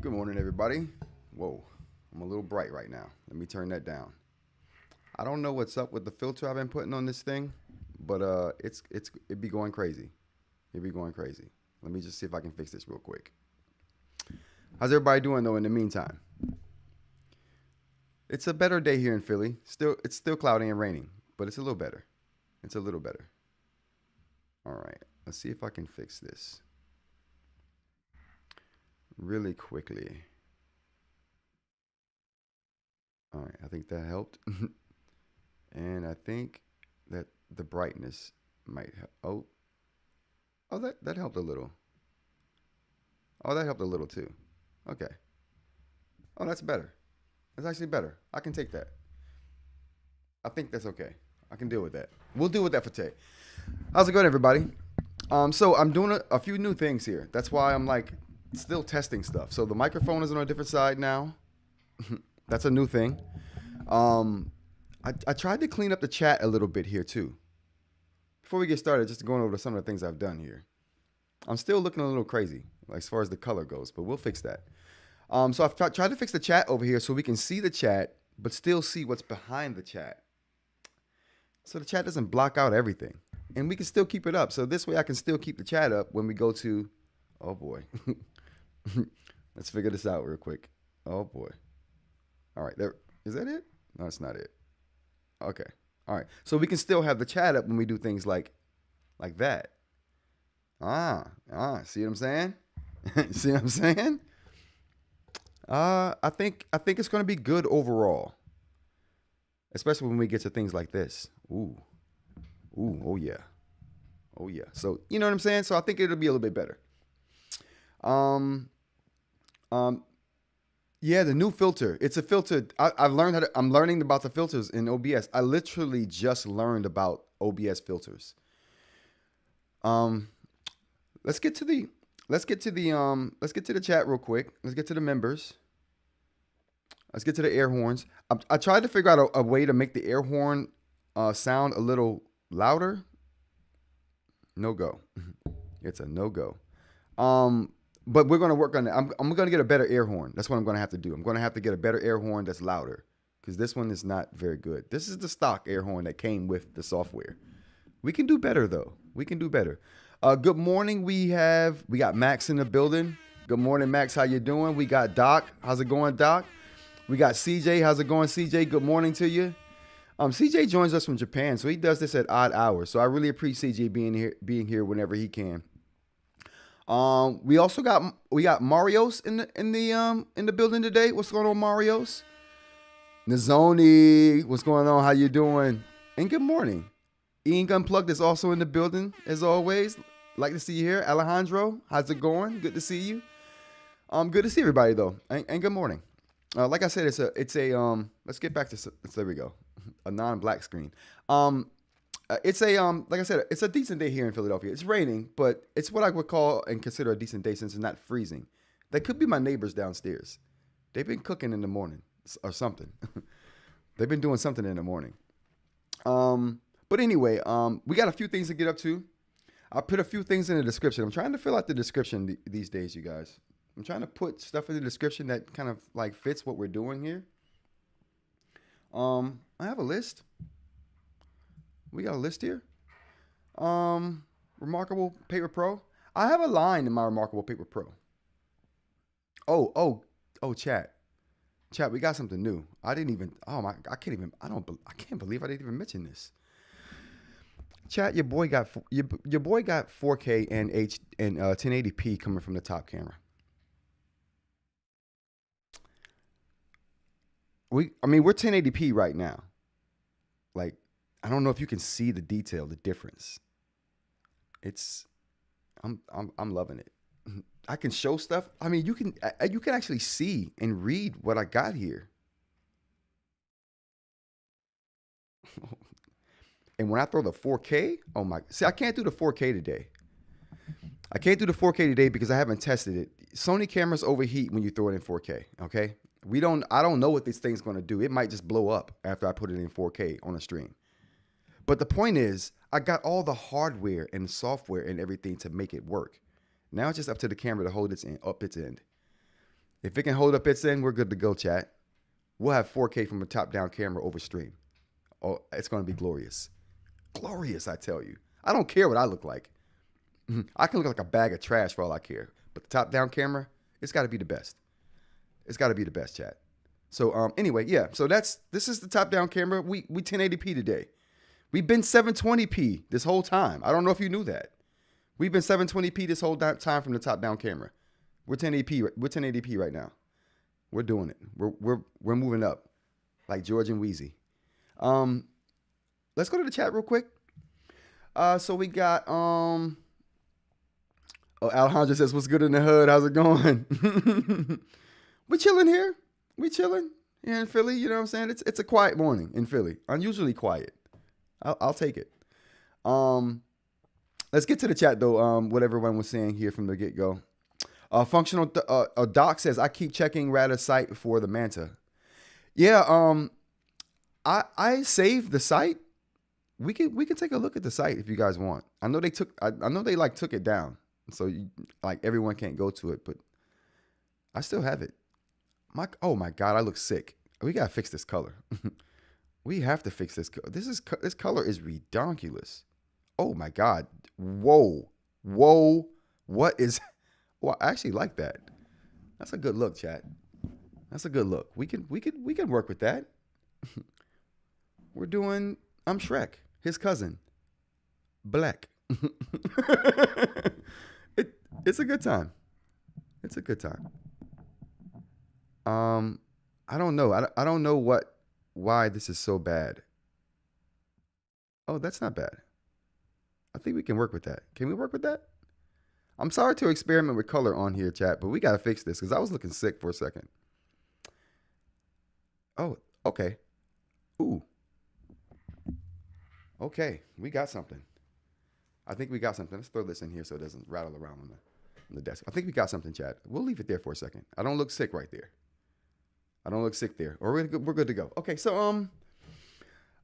Good morning, everybody. Whoa, I'm a little bright right now. Let me turn that down. I don't know what's up with the filter I've been putting on this thing, but it'd be going crazy. It'd be going crazy. Let me just see if I can fix this real quick. How's everybody doing though in the meantime? It's a better day here in Philly. It's still cloudy and raining, but it's a little better. It's a little better. All right, let's see if I can fix this really quickly. All right, I think that helped. And I think that the brightness might help. Oh, that helped a little. Oh, that helped a little too. Okay. Oh, that's better. That's actually better. I can take that. I think that's okay. I can deal with that. We'll deal with that for today. How's it going, everybody? So I'm doing a few new things here. That's why I'm like still testing stuff. So the microphone is on a different side now. That's a new thing. I tried to clean up the chat a little bit here too. Before we get started, just going over some of the things I've done here. I'm still looking a little crazy like, as far as the color goes, but we'll fix that. So I've tried to fix the chat over here so we can see the chat, but still see what's behind the chat. So the chat doesn't block out everything. And we can still keep it up. So this way I can still keep the chat up when we go to, oh boy. Let's figure this out real quick. Oh boy. All right, there. Is that it? No, that's not it. Okay. All right. So we can still have the chat up when we do things like that. See what I'm saying? See what I'm saying? I think it's going to be good overall. Especially when we get to things like this. Ooh, oh yeah. Oh yeah. So, you know what I'm saying? So I think it'll be a little bit better. Yeah, the new filter. It's a filter. I'm learning about the filters in OBS. I literally just learned about OBS filters. Let's get to the chat real quick. Let's get to the members. Let's get to the air horns. I tried to figure out a way to make the air horn sound a little louder. No go. It's a no go. But we're going to work on that. I'm going to get a better air horn. That's what I'm going to have to do. I'm going to have to get a better air horn that's louder because this one is not very good. This is the stock air horn that came with the software. We can do better though. We can do better. Good morning. We got Max in the building. Good morning, Max. How you doing? We got Doc. How's it going, Doc? We got CJ. How's it going, CJ? Good morning to you. CJ joins us from Japan, so he does this at odd hours. So I really appreciate CJ being here whenever he can. We also got Marios in the building today. What's going on, Marios? Nizoni, what's going on? How you doing? And good morning. eInk Unplugged is also in the building as always. Like to see you here, Alejandro. How's it going? Good to see you. Good to see everybody though, and good morning. Like I said, it's a let's get back to there we go, a non-black screen. It's a like I said, it's a decent day here in Philadelphia. It's raining, but it's what I would call and consider a decent day since it's not freezing. That could be my neighbors downstairs. They've been cooking in the morning or something. They've been doing something in the morning. But anyway, we got a few things to get up to. I put a few things in the description. I'm trying to fill out the description these days, you guys. I'm trying to put stuff in the description that kind of like fits what we're doing here. I have a list. We got a list here. Remarkable Paper Pro. I have a line in my Remarkable Paper Pro. Oh, chat. Chat, we got something new. I can't believe I didn't even mention this. Chat, your boy got 4K and 1080p coming from the top camera. We're 1080p right now. Like, I don't know if you can see the detail, the difference. I'm loving it. I can show stuff. I mean, you can actually see and read what I got here. And when I throw the 4K, see, I can't do the 4K today. I can't do the 4K today because I haven't tested it. Sony cameras overheat when you throw it in 4K, okay? I don't know what this thing's going to do. It might just blow up after I put it in 4K on a stream. But the point is, I got all the hardware and software and everything to make it work. Now it's just up to the camera to hold up its end. If it can hold up its end, we're good to go, chat. We'll have 4K from a top-down camera over stream. Oh, it's going to be glorious. Glorious, I tell you. I don't care what I look like. I can look like a bag of trash for all I care. But the top-down camera, it's got to be the best. It's got to be the best, chat. So anyway, yeah. So this is the top-down camera. We 1080p today. We've been 720p this whole time. I don't know if you knew that. We've been 720p this whole time from the top-down camera. We're 1080p. We're 1080p right now. We're doing it. We're moving up, like George and Wheezy. Let's go to the chat real quick. So we got Alejandro says, "What's good in the hood? How's it going?" We chilling here. We chilling here in Philly. You know what I'm saying? It's a quiet morning in Philly. Unusually quiet. I'll take it. Let's get to the chat though. What everyone was saying here from the get go. Functional Doc says, "I keep checking Ratta site for the Manta." Yeah. I saved the site. We can take a look at the site if you guys want. I know they took it down, so everyone can't go to it, but I still have it. Oh my God, I look sick. We gotta fix this color. We have to fix this. This color is redonkulous. Oh my God. Whoa. What is? Well, I actually like that. That's a good look, chat. That's a good look. We can work with that. We're doing. I'm Shrek, his cousin, Black. It's a good time. It's a good time. I don't know. I don't know why this is so bad. Oh, that's not bad. I think we can work with that. Can we work with that? I'm sorry to experiment with color on here, chat, but we got to fix this because I was looking sick for a second. Oh, okay. Ooh. Okay, we got something. I think we got something. Let's throw this in here so it doesn't rattle around on the desk. I think we got something, chat. We'll leave it there for a second. I don't look sick right there. I don't look sick there. Or we're good to go. Okay, so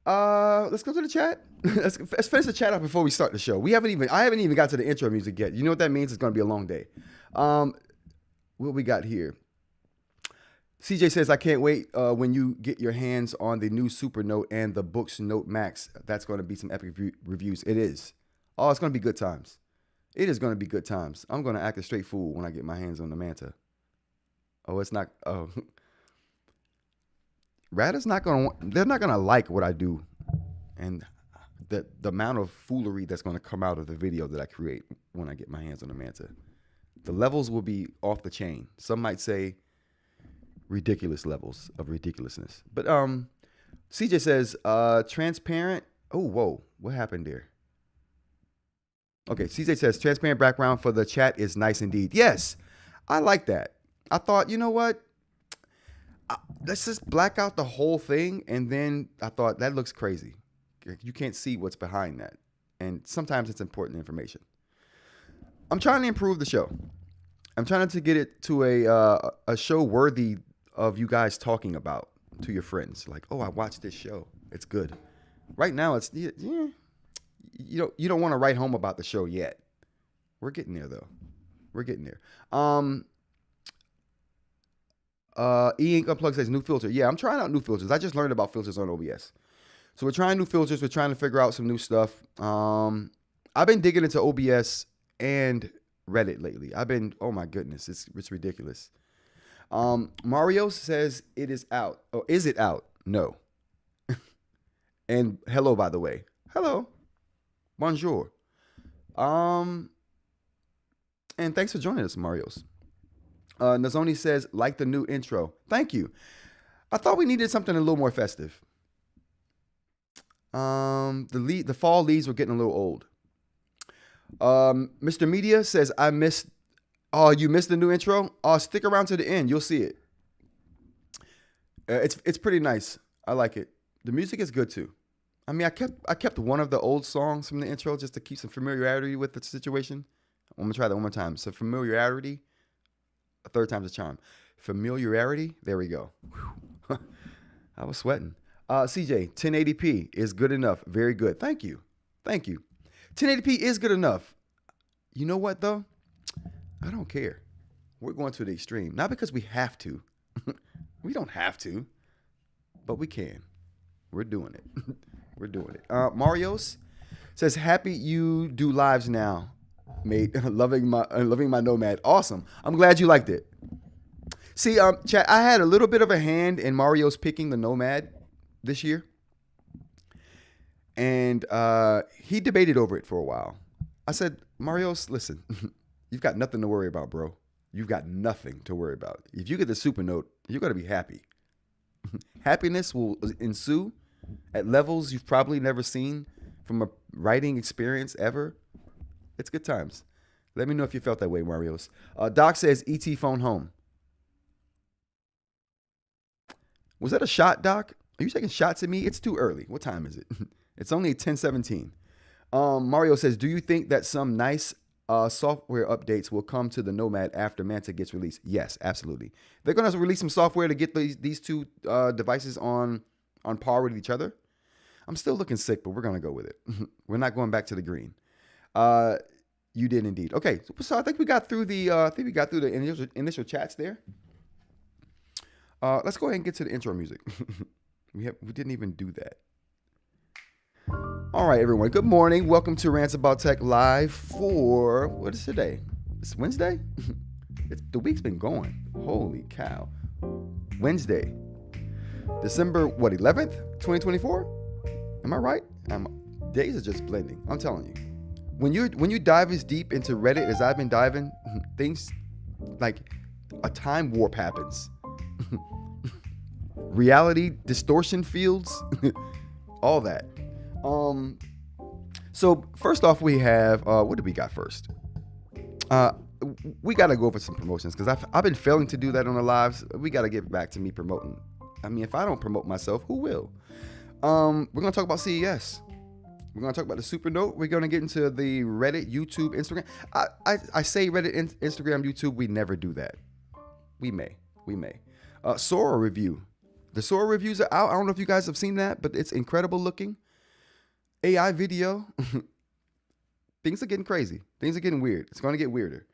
let's go to the chat. let's finish the chat up before we start the show. I haven't even got to the intro music yet. You know what that means? It's going to be a long day. What we got here? CJ says, "I can't wait when you get your hands on the new Supernote and the Boox Note Max. That's going to be some epic reviews." It is. Oh, it's going to be good times. It is going to be good times. I'm going to act a straight fool when I get my hands on the Manta. Oh, it's not. Oh, Ratta's not going to. They're not going to like what I do, and the amount of foolery that's going to come out of the video that I create when I get my hands on the Manta. The levels will be off the chain. Some might say ridiculous levels of ridiculousness. But CJ says transparent. Oh, whoa, what happened there? Okay, CJ says transparent background for the chat is nice indeed. Yes, I like that. I thought, you know what? Let's just black out the whole thing. And then I thought that looks crazy. You can't see what's behind that. And sometimes it's important information. I'm trying to improve the show. I'm trying to get it to a show worthy of you guys talking about to your friends. Like, oh, I watched this show. It's good. Right now, it's you don't want to write home about the show yet. We're getting there though. We're getting there. eInk Unplugged says new filter. Yeah, I'm trying out new filters. I just learned about filters on OBS. So we're trying new filters. We're trying to figure out some new stuff. I've been digging into OBS and Reddit lately. Oh my goodness, it's ridiculous. Mario says it is out. Oh, is it out? No. And hello, by the way. Hello. Bonjour. And thanks for joining us, Marios. Nazoni says, like the new intro. Thank you. I thought we needed something a little more festive. The fall leaves were getting a little old. Mr. Media says, oh, you missed the new intro? Stick around to the end. You'll see it. It's pretty nice. I like it. The music is good too. I mean, I kept one of the old songs from the intro just to keep some familiarity with the situation. I'm gonna try that one more time. So familiarity, a third time's a charm. Familiarity, there we go. I was sweating. CJ, 1080p is good enough. Very good. Thank you. 1080p is good enough. You know what though? I don't care. We're going to the extreme. Not because we have to. We don't have to, but we can. We're doing it. We're doing it. Marios says, happy you do lives now, mate. loving my Nomad. Awesome. I'm glad you liked it. See, chat, I had a little bit of a hand in Mario's picking the Nomad this year. And he debated over it for a while. I said, Marios, listen, you've got nothing to worry about, bro. You've got nothing to worry about. If you get the Supernote, you're going to be happy. Happiness will ensue at levels you've probably never seen from a writing experience ever. It's good times. Let me know if you felt that way, Marios. Doc says, ET phone home. Was that a shot, Doc? Are you taking shots at me? It's too early. What time is it? It's only 10:17. Mario says, do you think that some nice software updates will come to the Nomad after Manta gets released? Yes, absolutely. They're going to release some software to get these two devices on par with each other. I'm still looking sick, but we're going to go with it. We're not going back to the green. You did indeed. Okay, so I think we got through the initial chats there. Let's go ahead and get to the intro music. We didn't even do that. All right, everyone. Good morning. Welcome to Rants About Tech Live for, what is today? It's Wednesday? The week's been going. Holy cow. Wednesday, December, 11th, 2024? Am I right? Days are just blending. I'm telling you. When you dive as deep into Reddit as I've been diving, things like a time warp happens. Reality distortion fields, all that. So first off, we have what did we got first? We got to go over some promotions because I've been failing to do that on the lives. We got to get back to me promoting. I mean, if I don't promote myself, who will? We're gonna talk about CES. We're gonna talk about the Supernote. We're gonna get into the Reddit, YouTube, Instagram. I say Reddit, Instagram, YouTube. We never do that. We may. Sora review. The Sora reviews are out. I don't know if you guys have seen that, but it's incredible looking. AI video. Things are getting crazy. Things are getting weird. It's going to get weirder.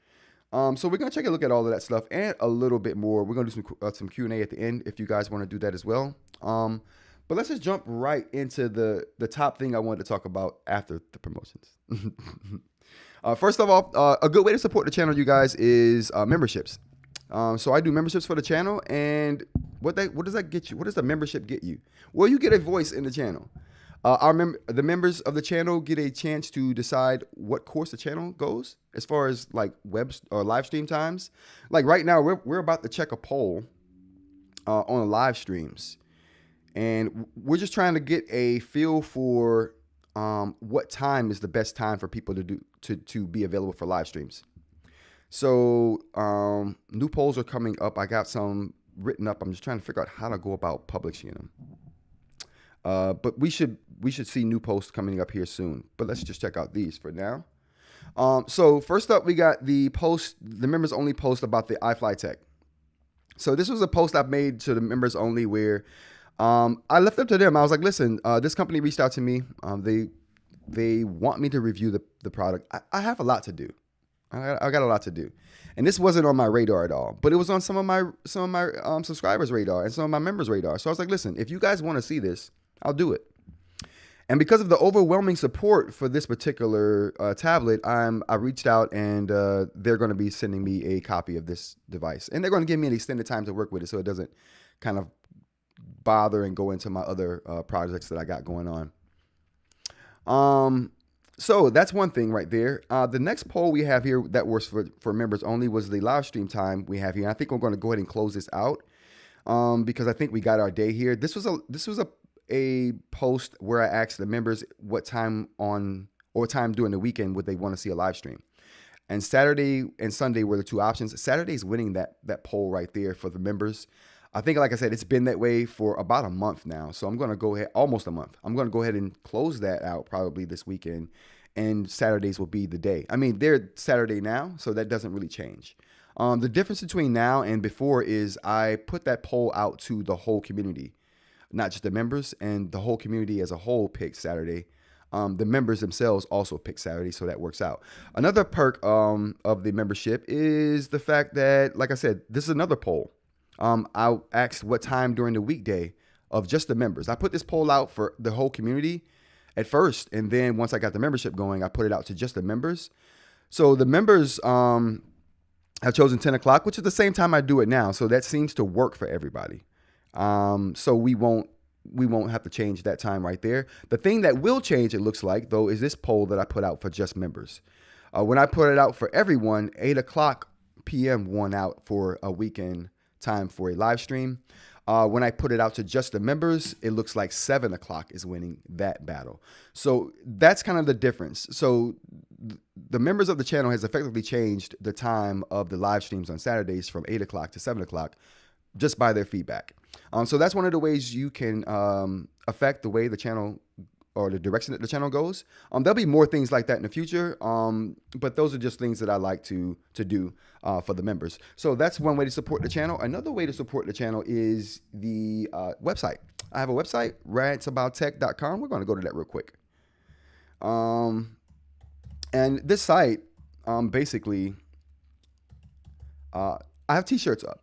So we're going to take a look at all of that stuff and a little bit more. We're going to do some Q&A at the end if you guys want to do that as well. But let's just jump right into the top thing I wanted to talk about after the promotions. First of all, a good way to support the channel, you guys, is memberships. So I do memberships for the channel, and what does that get you? What does the membership get you? Well, you get a voice in the channel. The members of the channel get a chance to decide what course the channel goes as far as like webs or live stream times. Like right now, we're about to check a poll on live streams, and we're just trying to get a feel for what time is the best time for people to be available for live streams. So new polls are coming up. I got some written up. I'm just trying to figure out how to go about publishing them. But we should see new posts coming up here soon. But let's just check out these for now. So first up, we got the members only post about the iFlyTech. So this was a post I've made to the members only where I left up to them. I was like, listen, this company reached out to me. They want me to review the product. I have a lot to do. I got a lot to do, and this wasn't on my radar at all. But it was on some of my subscribers' radar and some of my members' radar. So I was like, listen, if you guys want to see this, I'll do it. And because of the overwhelming support for this particular tablet, I reached out, and they're going to be sending me a copy of this device, and they're going to give me an extended time to work with it, so it doesn't kind of bother and go into my other projects that I got going on. So that's one thing right there. The next poll we have here that was for members only was the live stream time we have here. I think we're going to go ahead and close this out because I think we got our day here. This was a post where I asked the members what time during the weekend would they want to see a live stream. And Saturday and Sunday were the two options. Saturday's winning that poll right there for the members. I think, like I said, it's been that way for about a month now. So I'm going to go ahead, almost a month. I'm going to go ahead and close that out probably this weekend. And Saturdays will be the day. I mean, they're Saturday now, so that doesn't really change. The difference between now and before is I put that poll out to the whole community, not just the members, and the whole community as a whole picked Saturday. The members themselves also pick Saturday, so that works out. Another perk of the membership is the fact that, like I said, this is another poll. I asked what time during the weekday of just the members. I put this poll out for the whole community at first, and then once I got the membership going, I put it out to just the members. So the members have chosen 10 o'clock, which is the same time I do it now. So that seems to work for everybody. So we won't have to change that time right there. The thing that will change, it looks like, though, is this poll that I put out for just members. When I put it out for everyone, 8 o'clock p.m. won out for a weekend time for a live stream. When I put it out to just the members, it looks like 7 o'clock is winning that battle. So that's kind of the difference. So the members of the channel has effectively changed the time of the live streams on Saturdays from 8 o'clock to 7 o'clock just by their feedback. So that's one of the ways you can affect the way the channel or the direction that the channel goes. There'll be more things like that in the future, but those are just things that I like to do for the members. So that's one way to support the channel. Another way to support the channel is the website. I have a website, rantsaboutTech.com. We're going to go to that real quick. And this site, basically, I have t-shirts up.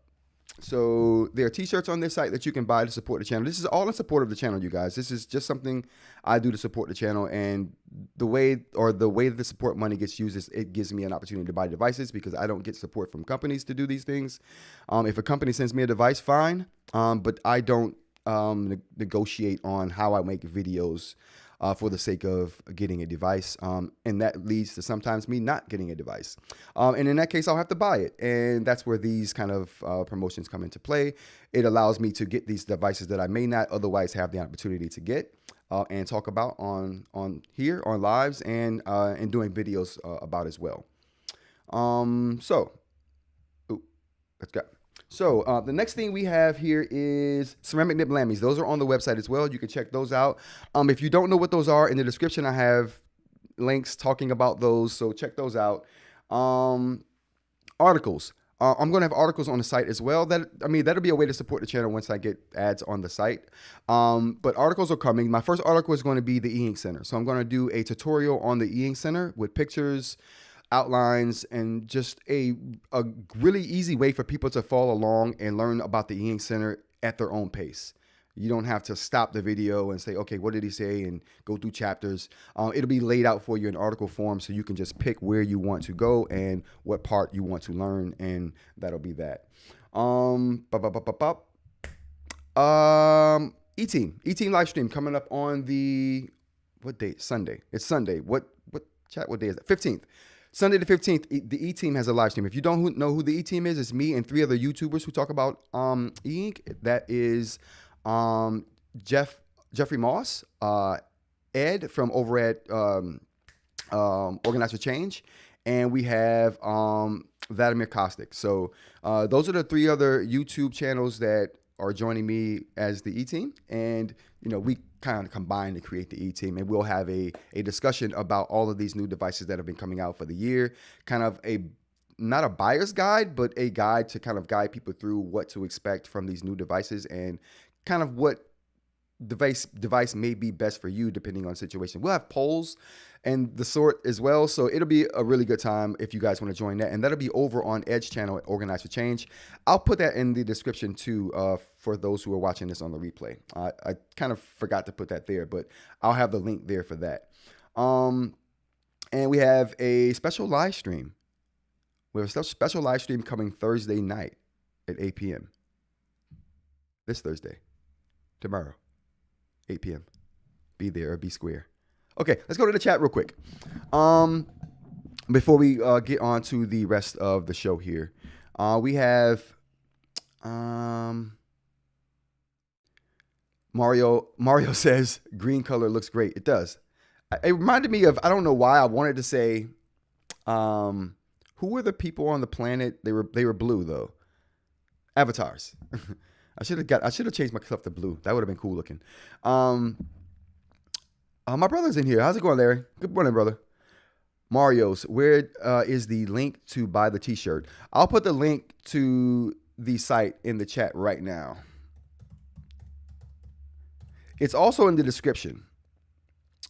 So there are t-shirts on this site that you can buy to support the channel. This is all in support of the channel, you guys. This is just something I do to support the channel. And the way that the support money gets used is it gives me an opportunity to buy devices because I don't get support from companies to do these things. If a company sends me a device, fine. But I don't negotiate on how I make videos for the sake of getting a device. And that leads to sometimes me not getting a device. And in that case, I'll have to buy it. And that's where these kind of promotions come into play. It allows me to get these devices that I may not otherwise have the opportunity to get and talk about on here, on lives, and doing videos about as well. Let's go. So the next thing we have here is ceramic nib lammies. Those are on the website as well. You can check those out. If you don't know what those are, in the description I have links talking about those, so check those out. Articles. I'm going to have articles on the site as well. That'll be a way to support the channel once I get ads on the site. But articles are coming. My first article is going to be the eInk Center. So I'm going to do a tutorial on the eInk Center with pictures, outlines, and just a really easy way for people to follow along and learn about the eInk Center at their own pace. You don't have to stop the video and say, okay, what did he say, and go through chapters. It'll be laid out for you in article form, so you can just pick where you want to go and what part you want to learn, and that'll be that. E-Team live stream coming up on the, what date? Sunday. It's Sunday. What day is that? 15th. Sunday the 15th, the E-Team has a live stream. If you don't know who the E-Team is, it's me and 3 other YouTubers who talk about eInk. That is Jeffrey Moss, Ed from over at Organize for Change, and we have Vladimir Kostic. So those are the 3 other YouTube channels that are joining me as the E-Team, and we kind of combine to create the E-Team, and we'll have a discussion about all of these new devices that have been coming out for the year, kind of not a buyer's guide, but a guide to kind of guide people through what to expect from these new devices and kind of what device may be best for you depending on the situation. We'll have polls and the sort as well, so it'll be a really good time if you guys want to join that, and that'll be over on Edge channel at Organize for Change. I'll put that in the description too for those who are watching this on the replay. I kind of forgot to put that there, but I'll have the link there for that. And we have a special live stream. We have a special live stream coming Thursday night at 8 p.m. This Thursday. Tomorrow, 8 p.m. Be there or be square. Okay, let's go to the chat real quick. Before we get on to the rest of the show here, we have Mario. Mario says green color looks great. It does. It reminded me of, I don't know why I wanted to say, who were the people on the planet? They were blue though. Avatars. I should have changed my stuff to blue. That would have been cool looking. My brother's in here. How's it going, Larry? Good morning, brother. Mario's, where is the link to buy the t-shirt? I'll put the link to the site in the chat right now. It's also in the description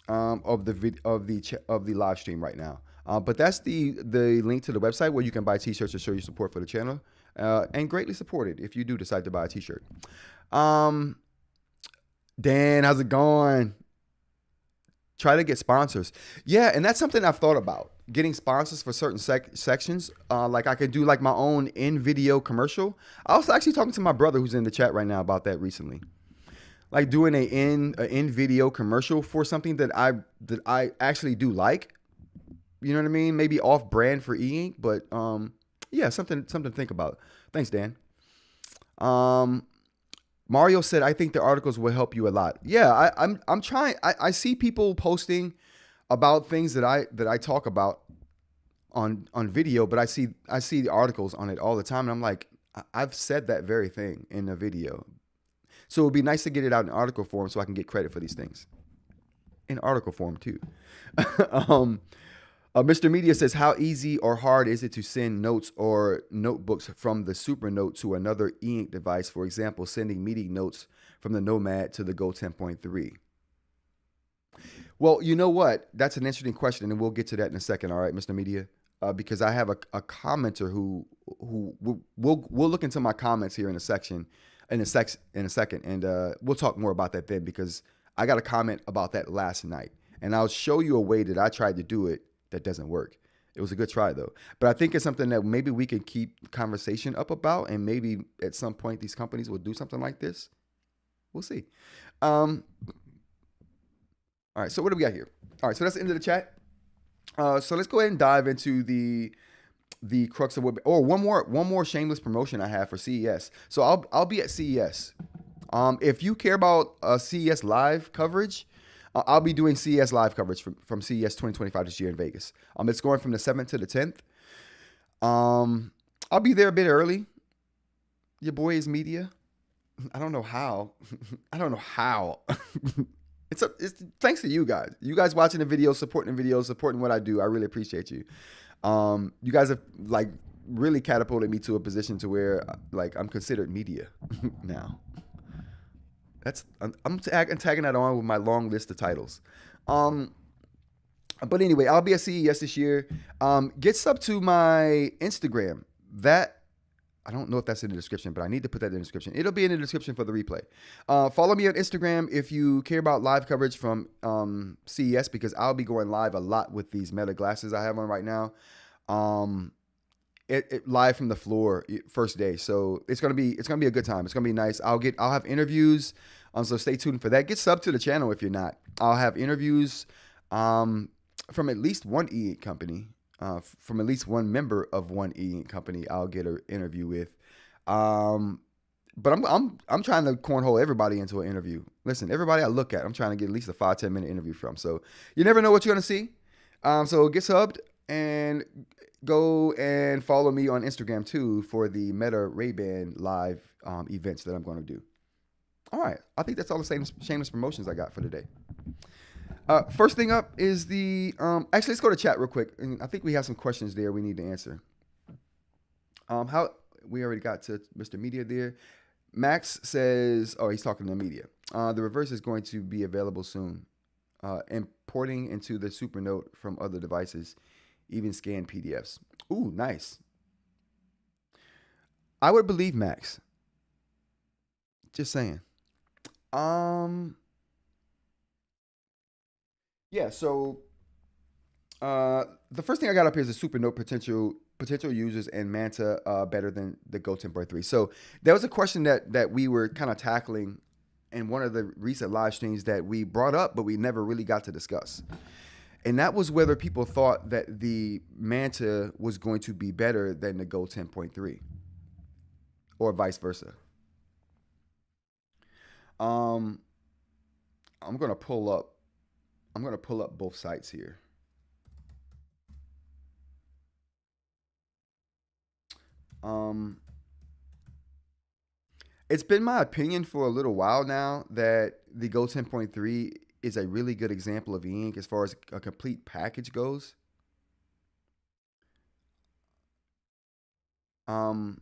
of the live stream right now. But that's the link to the website where you can buy t-shirts to show your support for the channel. And greatly supported if you do decide to buy a t-shirt. Dan, how's it going? Try to get sponsors. Yeah, and that's something I've thought about. Getting sponsors for certain sections. Like I could do like my own in-video commercial. I was actually talking to my brother who's in the chat right now about that recently. Like doing an in-video commercial for something that I actually do like. You know what I mean? Maybe off-brand for eInk, but yeah, something to think about. Thanks, Dan. Mario said, I think the articles will help you a lot. Yeah, I'm trying. I see people posting about things that I talk about on video, but I see the articles on it all the time, and I'm like, I've said that very thing in a video. So it would be nice to get it out in article form so I can get credit for these things. In article form too. Mr. Media says, how easy or hard is it to send notes or notebooks from the Supernote to another eInk device? For example, sending meeting notes from the Nomad to the Go 10.3. Well, you know what? That's an interesting question, and we'll get to that in a second. All right, Mr. Media, because I have a commenter who we'll look into my comments here in a second, and we'll talk more about that then, because I got a comment about that last night, and I'll show you a way that I tried to do it that doesn't work. It was a good try though. But I think it's something that maybe we can keep conversation up about, and maybe at some point these companies will do something like this. We'll see. All right, so what do we got here? All right, so that's the end of the chat. So let's go ahead and dive into the crux of what, one more shameless promotion I have for CES. So I'll be at CES. If you care about CES live coverage, I'll be doing CES live coverage from CES 2025 this year in Vegas. It's going from the 7th to the 10th. I'll be there a bit early. Your boy is media. I don't know how. It's thanks to you guys. You guys watching the videos, supporting what I do. I really appreciate you. You guys have like really catapulted me to a position to where like I'm considered media now. I'm tagging that on with my long list of titles. But anyway, I'll be at CES this year. Get sub to my Instagram. That I don't know if that's in the description, but I need to put that in the description. It'll be in the description for the replay. Follow me on Instagram if you care about live coverage from CES, because I'll be going live a lot with these Meta glasses I have on right now. Live from the floor first day, so it's gonna be a good time. It's gonna be nice. I'll have interviews, so stay tuned for that. Get sub to the channel if you're not. I'll have interviews from at least one eInk company. From at least one member of one eInk company, I'll get an interview with. But I'm trying to cornhole everybody into an interview. Listen, everybody I look at, I'm trying to get at least a 5-10 minute interview from. So you never know what you're gonna see. So get subbed and go and follow me on Instagram too for the Meta RayBan live events that I'm going to do. All right, I think that's all the shameless promotions I got for today. First thing up is the actually, let's go to chat real quick. And I think we have some questions there we need to answer. How we already got to Mr. Media there. Max says, oh, he's talking to media. The reverse is going to be available soon. Importing into the Supernote from other devices, even scan PDFs. Ooh, nice. I would believe Max. Just saying. Yeah, so the first thing I got up here is the Supernote potential users and Manta better than the Go 10.3. So there was a question that we were kind of tackling in one of the recent live streams that we brought up, but we never really got to discuss. And that was whether people thought that the Manta was going to be better than the Go 10.3 or vice versa. I'm going to pull up both sites here. It's been my opinion for a little while now that the Go 10.3 is a really good example of eInk as far as a complete package goes. But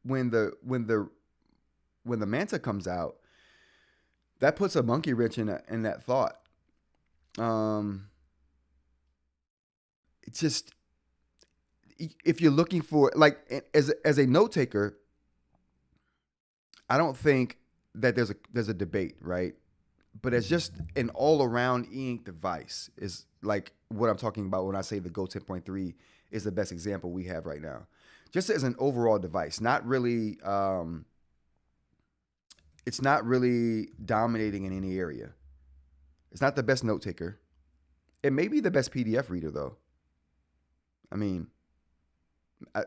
when the Manta comes out, that puts a monkey wrench in that thought. It's just, if you're looking for, like, as a note taker, I don't think that there's a debate, right? But it's just an all-around eInk device is like what I'm talking about when I say the Go 10.3 is the best example we have right now. Just as an overall device, not really, it's not really dominating in any area. It's not the best note taker. It may be the best PDF reader, though. I mean,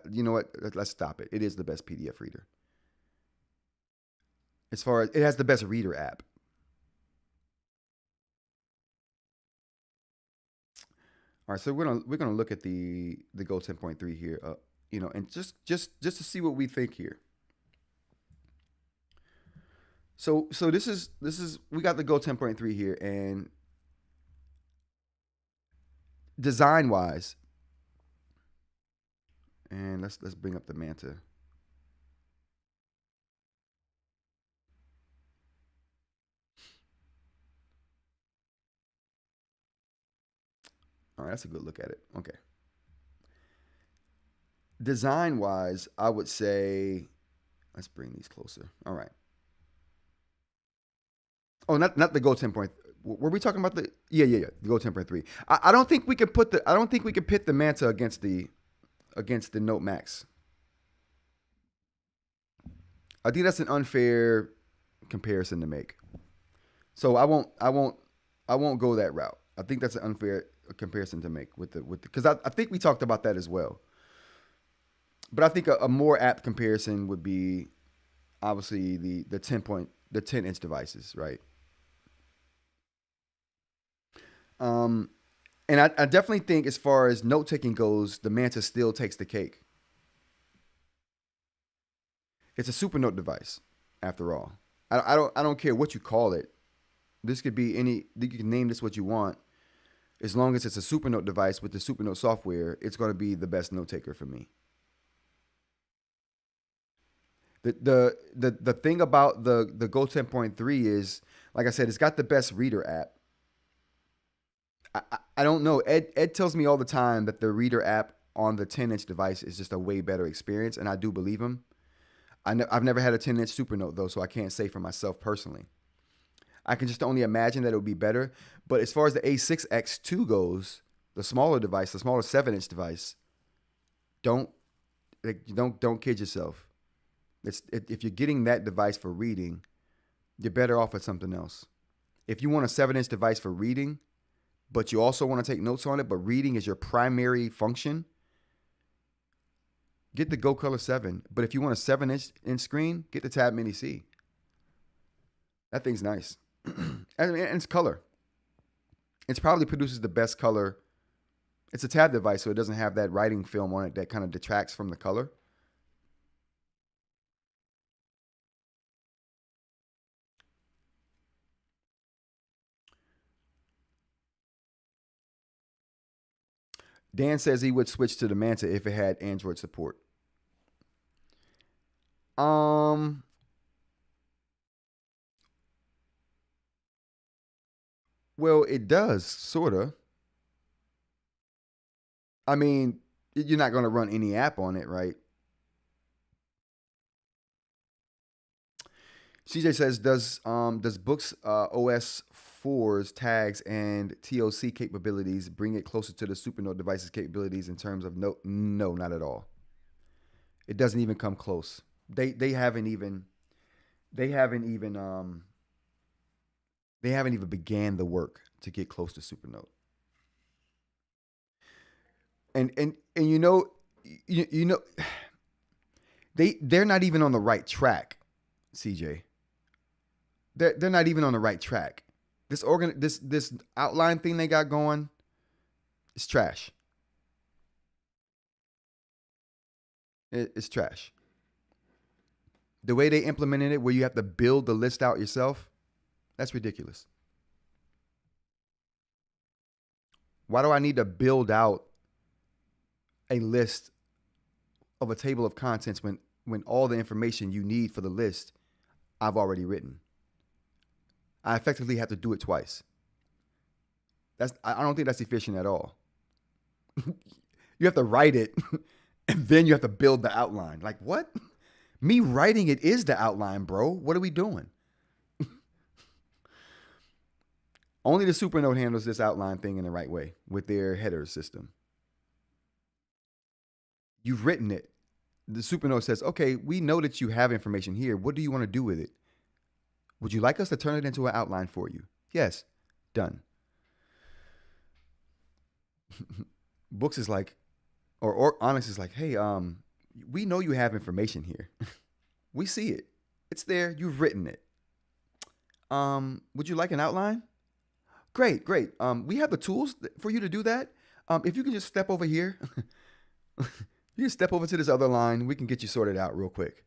you know what? Let's stop it. It is the best PDF reader. As far as it has the best reader app. All right, so we're gonna look at the Go 10.3 here, you know, and just to see what we think here. So this is we got the Go 10.3 here, and design wise, and let's bring up the Manta. All right, that's a good look at it. Okay. Design wise, I would say, let's bring these closer. All right. Oh, not the Go 10. Were we talking about the? Yeah. The Go 10.3. I don't think we could pit the Manta against the Note Max. I think that's an unfair comparison to make. So I won't go that route. I think that's an unfair comparison to make with the because I think we talked about that as well. But I think a more apt comparison would be obviously the 10-inch devices, right? And I definitely think as far as note taking goes, the Manta still takes the cake. It's a Supernote device, after all. I don't care what you call it. This could be any. You can name this what you want. As long as it's a Supernote device with the Supernote software, it's going to be the best note taker for me. The thing about the Go 10.3 is, like I said, it's got the best reader app. I don't know. Ed tells me all the time that the reader app on the 10-inch device is just a way better experience, and I do believe him. I've never had a 10-inch Supernote, though, so I can't say for myself personally. I can just only imagine that it would be better. But as far as the A6X2 goes, the smaller device, the smaller 7-inch device, don't kid yourself. If you're getting that device for reading, you're better off with something else. If you want a 7-inch device for reading, but you also want to take notes on it, but reading is your primary function, get the Go Color 7. But if you want a 7-inch screen, get the Tab Mini C. That thing's nice. And it's color. It probably produces the best color. It's a tab device, so it doesn't have that writing film on it that kind of detracts from the color. Dan says he would switch to the Manta if it had Android support. Well, it does, sort of. I mean, you're not going to run any app on it, right? CJ says, does Boox OS 4's tags and TOC capabilities bring it closer to the Supernote device's capabilities in terms of no, not at all. It doesn't even come close. They haven't even began the work to get close to Supernote. And you know they're not even on the right track, CJ. They're not even on the right track. This outline thing they got going is trash. It's trash. The way they implemented it, where you have to build the list out yourself, that's ridiculous. Why do I need to build out a list of a table of contents when all the information you need for the list I've already written? I effectively have to do it twice. I don't think that's efficient at all. You have to write it and then you have to build the outline. Like, what? Me writing it is the outline, bro. What are we doing? Only the Supernote handles this outline thing in the right way with their header system. You've written it. The Supernote says, okay, we know that you have information here. What do you want to do with it? Would you like us to turn it into an outline for you? Yes. Done. Boox is like, or Onyx is like, hey, we know you have information here. We see it. It's there. You've written it. Would you like an outline? Great. We have the tools for you to do that. If you can just step over here, you can step over to this other line. We can get you sorted out real quick.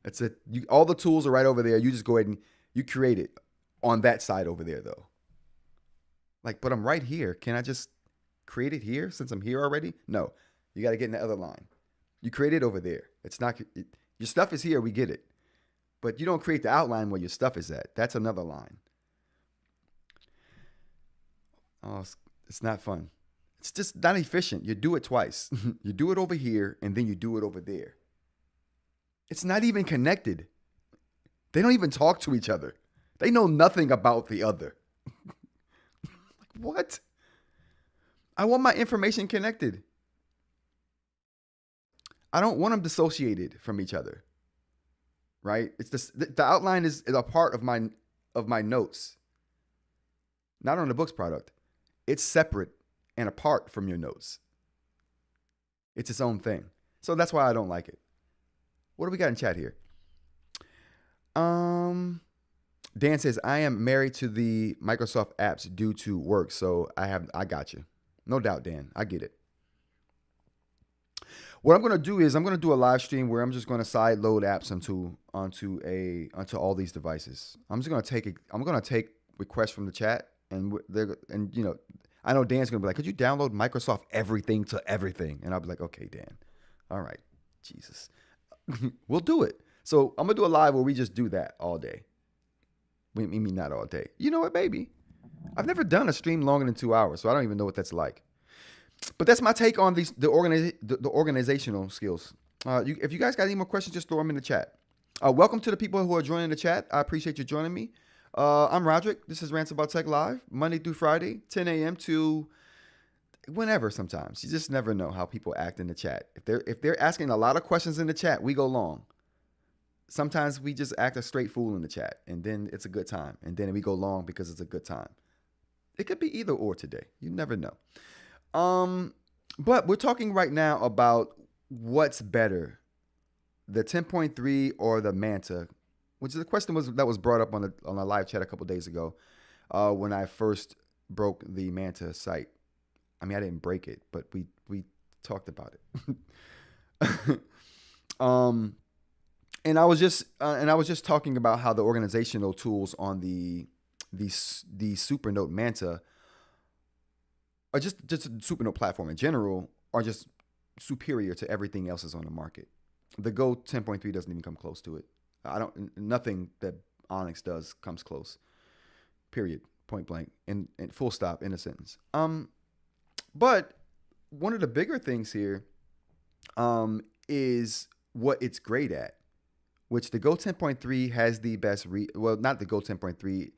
That's it. All the tools are right over there. You just go ahead and you create it on that side over there, though. Like, but I'm right here. Can I just create it here since I'm here already? No, you got to get in the other line. You create it over there. It's not your stuff is here. We get it, but you don't create the outline where your stuff is at. That's another line. Oh, it's not fun. It's just not efficient. You do it twice. You do it over here, and then you do it over there. It's not even connected. They don't even talk to each other. They know nothing about the other. Like, what? I want my information connected. I don't want them dissociated from each other. Right? It's the outline is a part of my notes. Not on the Boox product. It's separate and apart from your notes. It's its own thing. So that's why I don't like it. What do we got in chat here? Dan says, I am married to the Microsoft apps due to work. So I got you. No doubt, Dan. I get it. What I'm going to do is I'm going to do a live stream where I'm just going to side load apps onto all these devices. I'm going to take requests from the chat and you know, I know Dan's going to be like, could you download Microsoft everything to everything? And I'll be like, okay, Dan. All right. Jesus. We'll do it. So I'm going to do a live where we just do that all day. We mean not all day. You know what, baby? I've never done a stream longer than 2 hours, so I don't even know what that's like. But that's my take on the organizational skills. If you guys got any more questions, just throw them in the chat. Welcome to the people who are joining the chat. I appreciate you joining me. I'm Roderick. This is Rants About Tech Live, Monday through Friday, 10 a.m. to whenever. Sometimes you just never know how people act in the chat. If they're asking a lot of questions in the chat, we go long. Sometimes we just act a straight fool in the chat, and then it's a good time, and then we go long because it's a good time. It could be either or today. You never know. But we're talking right now about what's better, the 10.3 or the Manta, which is a question that was brought up on a live chat a couple days ago when I first broke the Manta site. I mean, I didn't break it, but we talked about it. And I was just talking about how the organizational tools on the Supernote Manta, or just the Supernote platform in general, are just superior to everything else that's on the market. The Go 10.3 doesn't even come close to it. Nothing that Onyx does comes close. Period. Point blank. And full stop in a sentence. But one of the bigger things here is what it's great at, which the Go 10.3 has the best well, not the Go 10.3.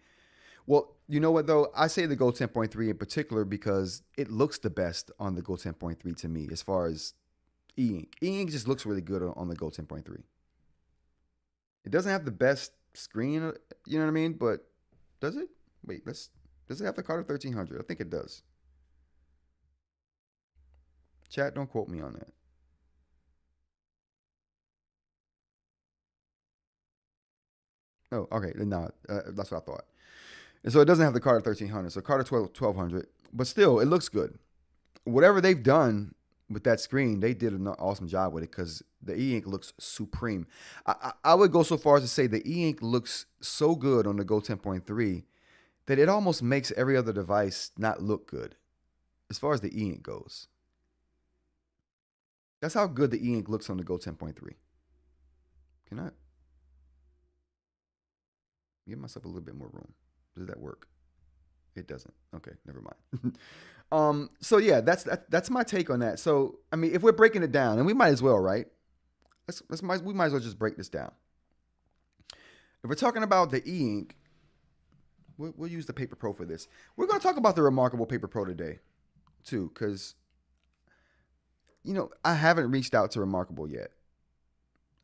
Well, you know what though? I say the Go 10.3 in particular because it looks the best on the Go 10.3 to me as far as eInk. eInk just looks really good on the Go 10.3. It doesn't have the best screen, you know what I mean? But does it? Wait, does it have the Carter 1300? I think it does. Chat, don't quote me on that. Oh, okay. No, that's what I thought. And so it doesn't have the Carter 1300. So Carter 1200. But still, it looks good. Whatever they've done with that screen, they did an awesome job with it because the eInk looks supreme. I would go so far as to say the eInk looks so good on the Go 10.3 that it almost makes every other device not look good as far as the eInk goes. That's how good the eInk looks on the Go 10.3. Can I give myself a little bit more room? Does that work? It doesn't. Okay, never mind. So yeah, that's my take on that. So I mean, if we're breaking it down, and we might as well, right? We might as well just break this down. If we're talking about the eInk, we'll use the Paper Pro for this. We're going to talk about the Remarkable Paper Pro today, too, because I haven't reached out to Remarkable yet.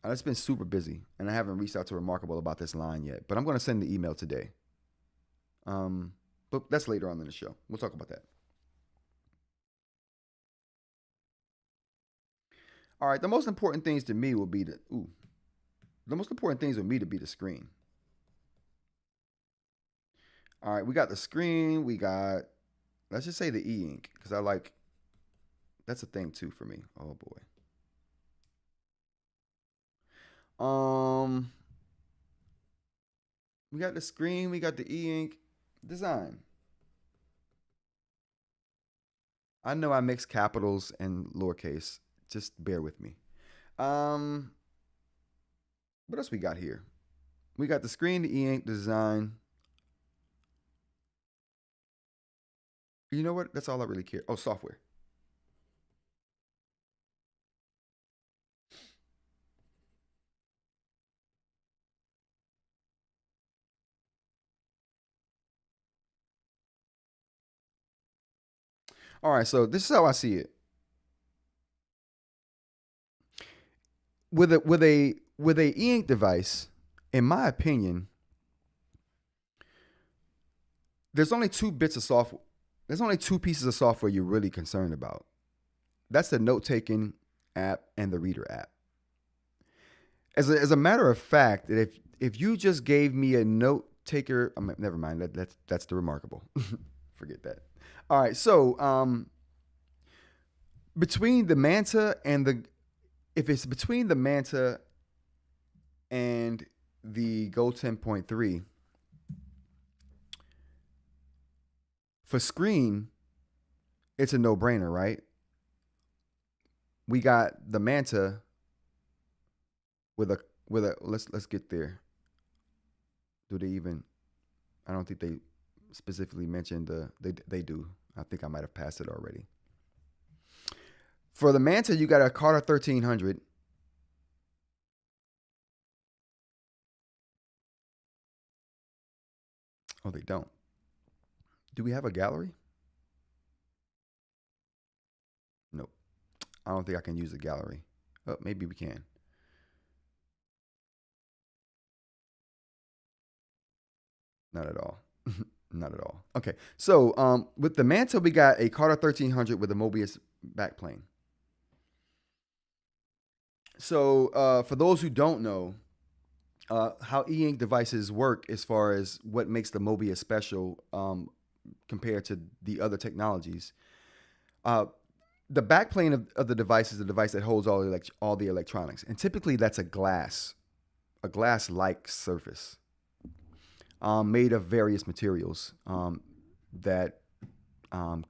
It's been super busy, and I haven't reached out to Remarkable about this line yet. But I'm going to send the email today. But that's later on in the show. We'll talk about that. All right, the most important things to me will be the most important things will be the screen. All right, we got the screen. We got, let's just say the eInk, because that's a thing too for me. Oh boy. We got the screen. We got the eInk design. I know I mix capitals and lowercase. Just bear with me. What else we got here? We got the screen, the eInk design. You know what? That's all I really care. Oh, software. All right, so this is how I see it. With a eInk device, in my opinion, there's only two bits of software. There's only two pieces of software you're really concerned about. That's the note-taking app and the reader app. As a matter of fact, if you just gave me a note taker, never mind. That's the Remarkable. Forget that. All right, so between the Manta and if it's between the Manta and the Go 10.3, for screen, it's a no-brainer, right? We got the Manta with a let's get there. Do they even? I don't think they specifically mentioned they do. I think I might have passed it already. For the Manta, you got a Carter 1300. Oh, they don't. Do we have a gallery? Nope. I don't think I can use the gallery. Oh, maybe we can. Not at all. Not at all. Okay. So with the Manta, we got a Carter 1300 with a Mobius backplane. So for those who don't know how eInk devices work as far as what makes the Mobius special compared to the other technologies, the backplane of the device is the device that holds all the electronics. And typically that's a glass-like surface made of various materials that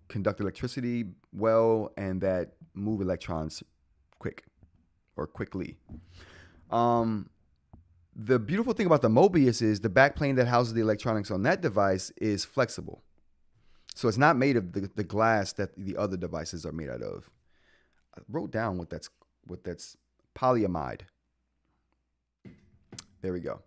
conduct electricity well and that move electrons quickly. The beautiful thing about the Mobius is the backplane that houses the electronics on that device is flexible. So it's not made of the glass that the other devices are made out of. I wrote down what that's polyamide. There we go.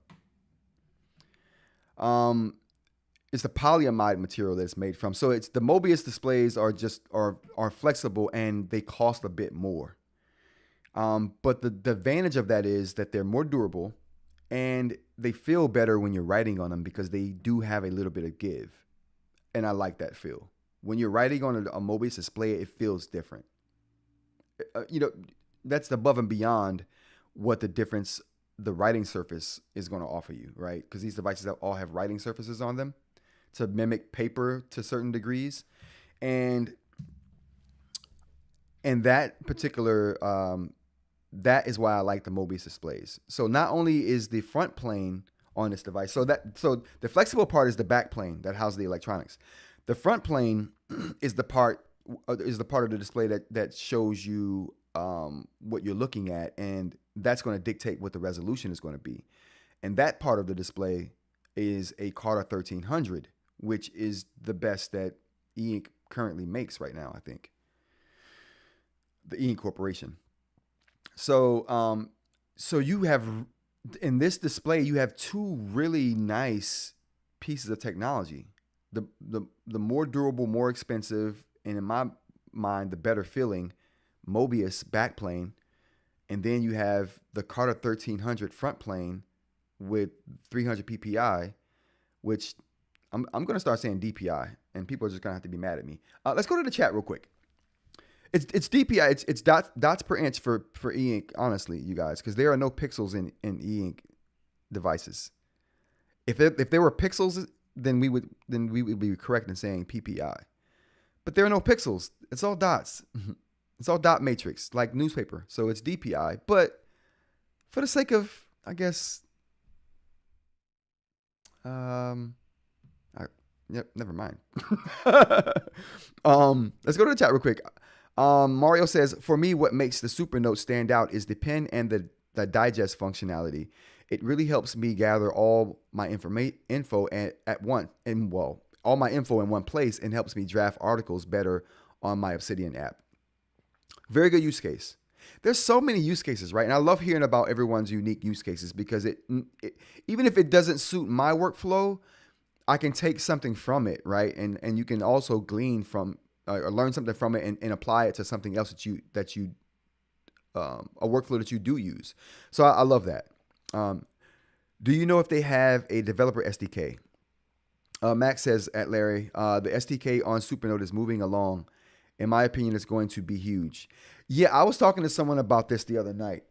It's the polyamide material that it's made from. So it's the Mobius displays are flexible and they cost a bit more. But the advantage of that is that they're more durable and they feel better when you're writing on them because they do have a little bit of give. And I like that feel. When you're writing on a Mobius display, it feels different. That's above and beyond what the writing surface is going to offer you, right? Because these devices all have writing surfaces on them to mimic paper to certain degrees. And that particular, that is why I like the Mobius displays. So not only is the front plane on this device, so the flexible part is the back plane that houses the electronics. The front plane is the part of the display that shows you what you're looking at, and that's going to dictate what the resolution is going to be. And that part of the display is a Carter 1300, which is the best that eInk currently makes right now, I think. The eInk Corporation. So you have, in this display, you have two really nice pieces of technology. The more durable, more expensive, and in my mind, the better feeling Mobius backplane. And then you have the Carter 1300 front plane with 300 PPI, which I'm going to start saying DPI, and people are just going to have to be mad at me. Let's go to the chat real quick. It's DPI. It's dots per inch for eInk, honestly, you guys, because there are no pixels in eInk devices. If there were pixels, then we would be correct in saying PPI. But there are no pixels. It's all dots. It's all dot matrix, like newspaper. So it's DPI. But for the sake of, I guess, never mind. Let's go to the chat real quick. Mario says, for me, what makes the Supernote stand out is the pen and the digest functionality. It really helps me gather all my info at once, and all my info in one place, and helps me draft articles better on my Obsidian app. Very good use case. There's so many use cases, right? And I love hearing about everyone's unique use cases because it even if it doesn't suit my workflow, I can take something from it, right? And you can also glean from or learn something from it and apply it to something else that you a workflow that you do use. So I love that. Do you know if they have a developer SDK? Max says at Larry, the SDK on Supernote is moving along. In my opinion, it's going to be huge. Yeah, I was talking to someone about this the other night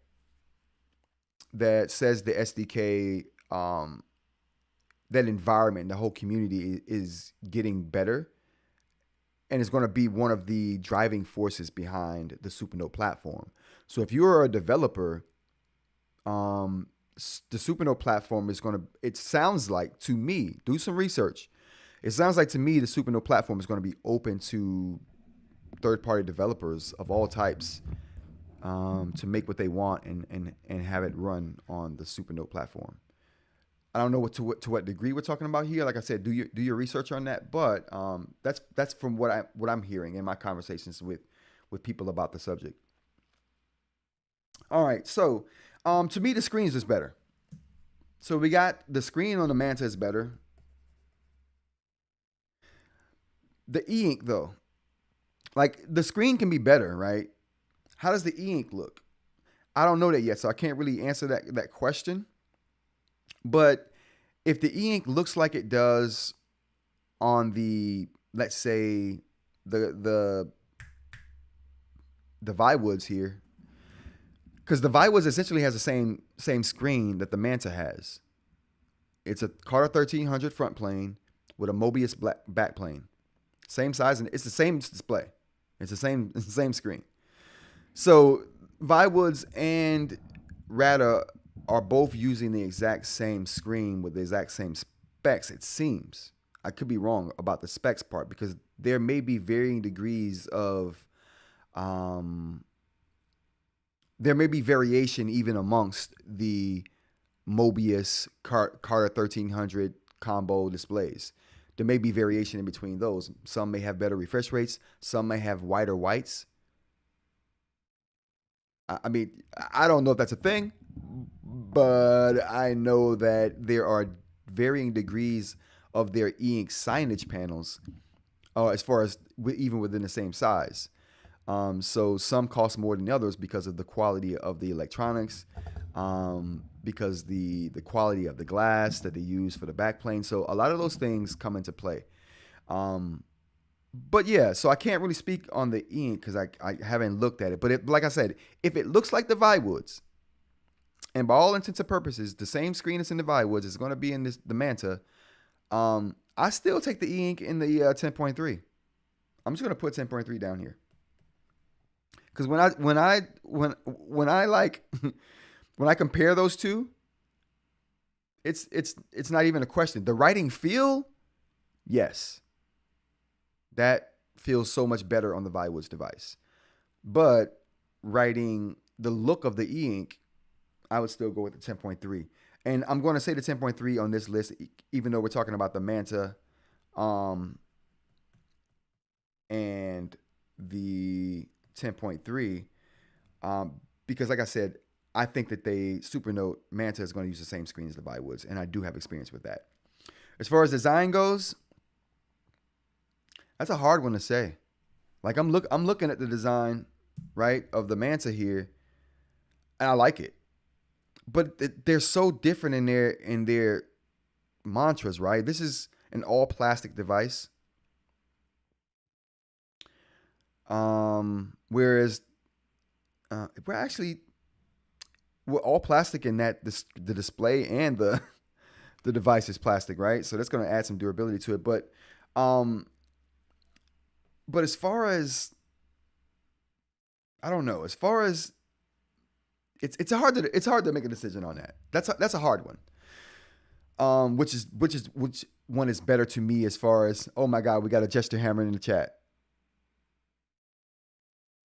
that says the SDK, that environment, the whole community is getting better. And it's going to be one of the driving forces behind the Supernote platform. So if you're a developer, the Supernote platform is going to, it sounds like to me, do some research. It sounds like to me the Supernote platform is going to be open to third-party developers of all types to make what they want and have it run on the Supernote platform. I don't know to what degree we're talking about here. Like I said, do your research on that. But that's from what I'm hearing in my conversations with with people about the subject. All right, so to me, the screen is just better. So we got the screen on the Manta is better. The eInk though, like the screen can be better, right? How does the eInk look? I don't know that yet, so I can't really answer that question. But if the eInk looks like it does on the, let's say, the Viwoods here, because the Viwoods essentially has the same screen that the Manta has. It's a Carter 1300 front plane with a Mobius back plane, same size, and it's the same display. It's the same screen. So Viwoods and Ratta are both using the exact same screen with the exact same specs. It seems. I could be wrong about the specs part because there may be varying degrees of there may be variation even amongst the Mobius Carter 1300 combo displays. There may be variation in between those. Some may have better refresh rates. Some may have wider whites. I mean, I don't know if that's a thing, but I know that there are varying degrees of their eInk signage panels as far as even within the same size. So some cost more than others because of the quality of the electronics, because the quality of the glass that they use for the backplane. So a lot of those things come into play. But yeah, so I can't really speak on the eInk because I haven't looked at it. But like I said, if it looks like the Viwoods, and by all intents and purposes, the same screen that's in the Viwoods is going to be in the Manta, I still take the eInk in the 10.3. I'm just going to put 10.3 down here. Because when I like when I compare those two, it's not even a question. The writing feel, yes, that feels so much better on the Viwoods device. But writing the look of the eInk, I would still go with the 10.3. And I'm going to say the 10.3 on this list, even though we're talking about the Manta, and the 10.3, because like I said, I think that Supernote Manta is going to use the same screen as the Viwoods, and I do have experience with that. As far as design goes, that's a hard one to say. Like I'm looking at the design, right, of the Manta here, and I like it, but they're so different in their mantras, right? This is an all plastic device. Whereas we're all plastic in that the display and the device is plastic, right? So that's going to add some durability to it. But as far as, I don't know, as far as it's hard to make a decision on that. That's a hard one. Which one is better to me as far as, oh my God, we got a gesture hammer in the chat.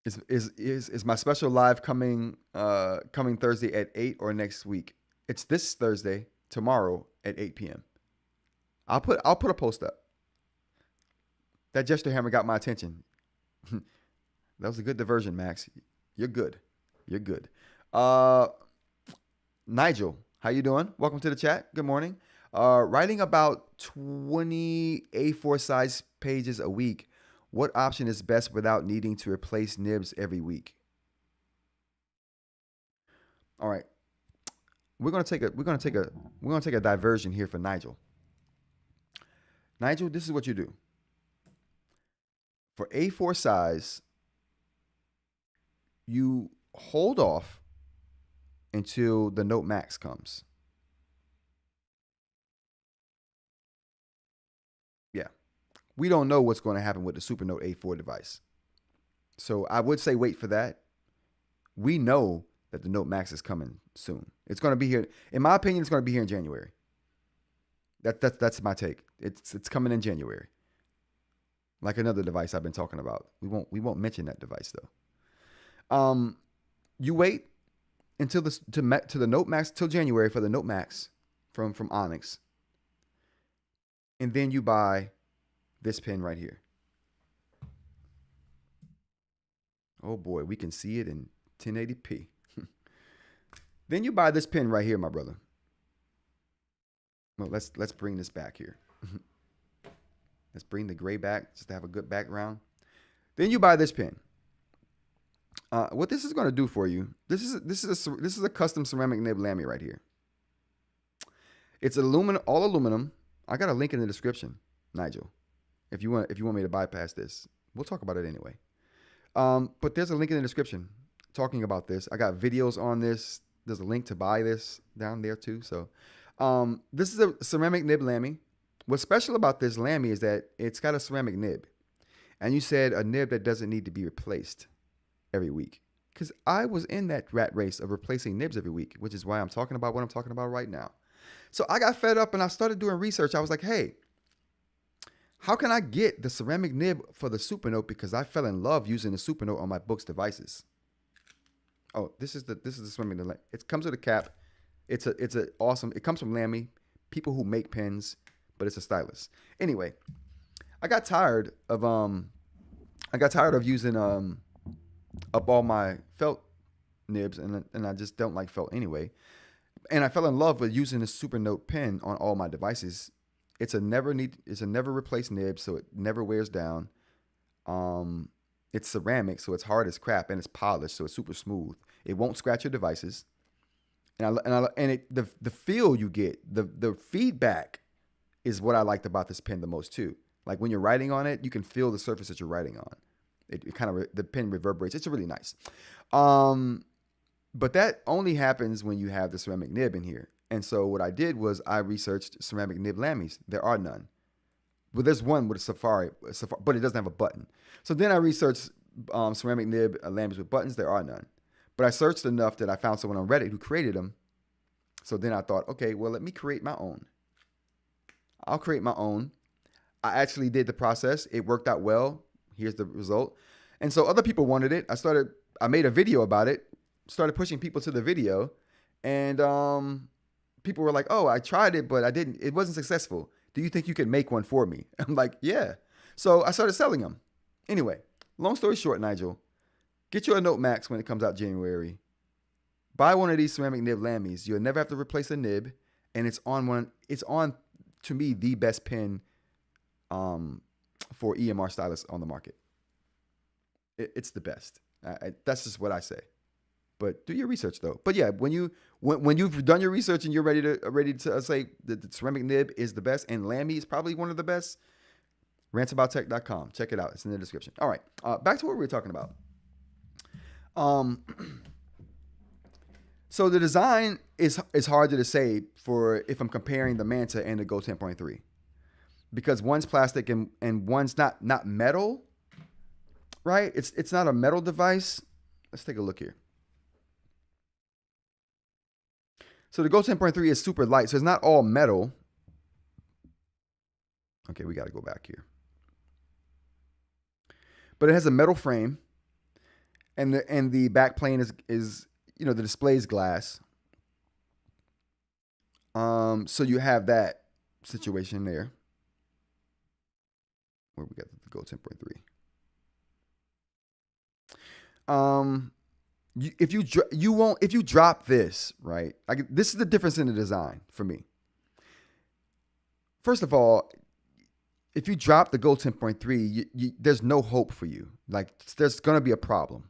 Is my special live coming Thursday at 8 or next week? It's this Thursday, tomorrow at 8 p.m. I'll put a post up. That gesture hammer got my attention. That was a good diversion, Max. You're good. You're good. Nigel, how you doing? Welcome to the chat. Good morning. Writing about 20 A4 size pages a week. What option is best without needing to replace nibs every week? All right. We're gonna take a diversion here for Nigel. Nigel, this is what you do. For A4 size, you hold off until the Note Max comes. Yeah. We don't know what's going to happen with the Supernote A4 device. So I would say wait for that. We know that the Note Max is coming soon. It's going to be here. In my opinion, it's going to be here in January. That's my take. It's coming in January. Like another device I've been talking about. We won't mention that device though. You wait until to the Note Max till January for the Note Max from Onyx. And then you buy this pen right here. Oh boy, we can see it in 1080p. Then you buy this pen right here, my brother. Well, let's bring this back here. Let's bring the gray back just to have a good background. Then you buy this pen. What this is going to do for you? This is a custom ceramic nib Lamy right here. It's aluminum, all aluminum. I got a link in the description, Nigel. If you want me to bypass this, we'll talk about it anyway. But there's a link in the description talking about this. I got videos on this. There's a link to buy this down there too. So this is a ceramic nib Lamy. What's special about this Lamy is that it's got a ceramic nib. And you said a nib that doesn't need to be replaced every week. Because I was in that rat race of replacing nibs every week, which is why I'm talking about what I'm talking about right now. So I got fed up and I started doing research. I was like, hey, how can I get the ceramic nib for the Supernote? Because I fell in love using the Supernote on my Boox devices. Oh, this is the ceramic nib. It comes with a cap. It's a awesome. It comes from Lamy, people who make pens, but it's a stylus. Anyway, I got tired of using up all my felt nibs, and I just don't like felt anyway. And I fell in love with using the Supernote pen on all my devices. It's a never replace nib, so it never wears down. It's ceramic, so it's hard as crap, and it's polished, so it's super smooth. It won't scratch your devices. The feel you get, the feedback is what I liked about this pen the most too. Like when you're writing on it, you can feel the surface that you're writing on. It kind of, the pen reverberates. It's really nice. But that only happens when you have the ceramic nib in here. And so what I did was I researched ceramic nib Lamys. There are none. Well, there's one with a Safari, but it doesn't have a button. So then I researched ceramic nib Lamys with buttons. There are none. But I searched enough that I found someone on Reddit who created them. So then I thought, okay, well, let me create my own. I'll create my own. I actually did the process. It worked out well. Here's the result. And so other people wanted it. I made a video about it, started pushing people to the video, and people were like, oh, I tried it, but it wasn't successful. Do you think you can make one for me? I'm like, yeah. So I started selling them. Anyway, long story short, Nigel, get you a Note Max when it comes out January. Buy one of these ceramic nib Lamys. You'll never have to replace a nib, and it's on to me the best pen for EMR stylus on the market. It's the best. That's just what I say. But do your research though. But yeah, when you've done your research and you're ready to say that the ceramic nib is the best and Lamy is probably one of the best, rantsaboutTech.com. Check it out. It's in the description. All right, back to what we were talking about. So the design is harder to say for if I'm comparing the Manta and the Go 10.3, because one's plastic and one's not metal, right? It's not a metal device. Let's take a look here. So the Go 10.3 is super light, so it's not all metal. Okay, we got to go back here. But it has a metal frame, and the back plane is the display is glass. So you have that situation there. Where we got the Go 10.3. If you drop this, right? This is the difference in the design for me. First of all, if you drop the Go 10.3, there's no hope for you. Like, there's going to be a problem.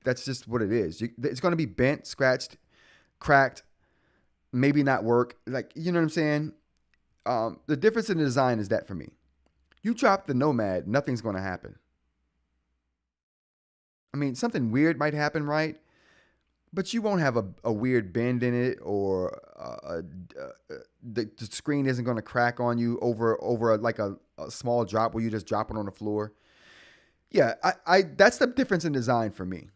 That's just what it is. It's going to be bent, scratched, cracked, maybe not work. Like, you know what I'm saying? The difference in the design is that for me. You drop the Nomad, nothing's going to happen. I mean, something weird might happen, right? But you won't have a weird bend in it, or the screen isn't going to crack on you over like a small drop where you just drop it on the floor. Yeah, that's the difference in design for me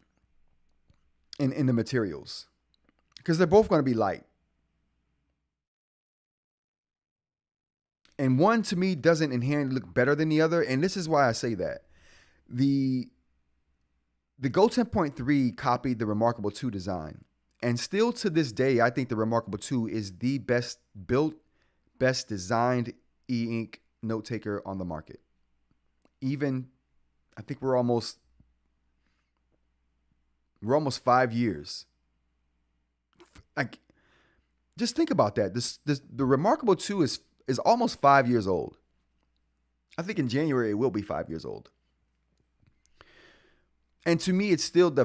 in the materials, because they're both going to be light. And one, to me, doesn't inherently look better than the other, and this is why I say that. The Go 10.3 copied the Remarkable 2 design. And still to this day, I think the Remarkable 2 is the best built, best designed e-ink note taker on the market. Even, I think we're almost We're almost 5 years. Like, just think about that. The Remarkable 2 is almost 5 years old. I think in January it will be 5 years old. And to me, it's still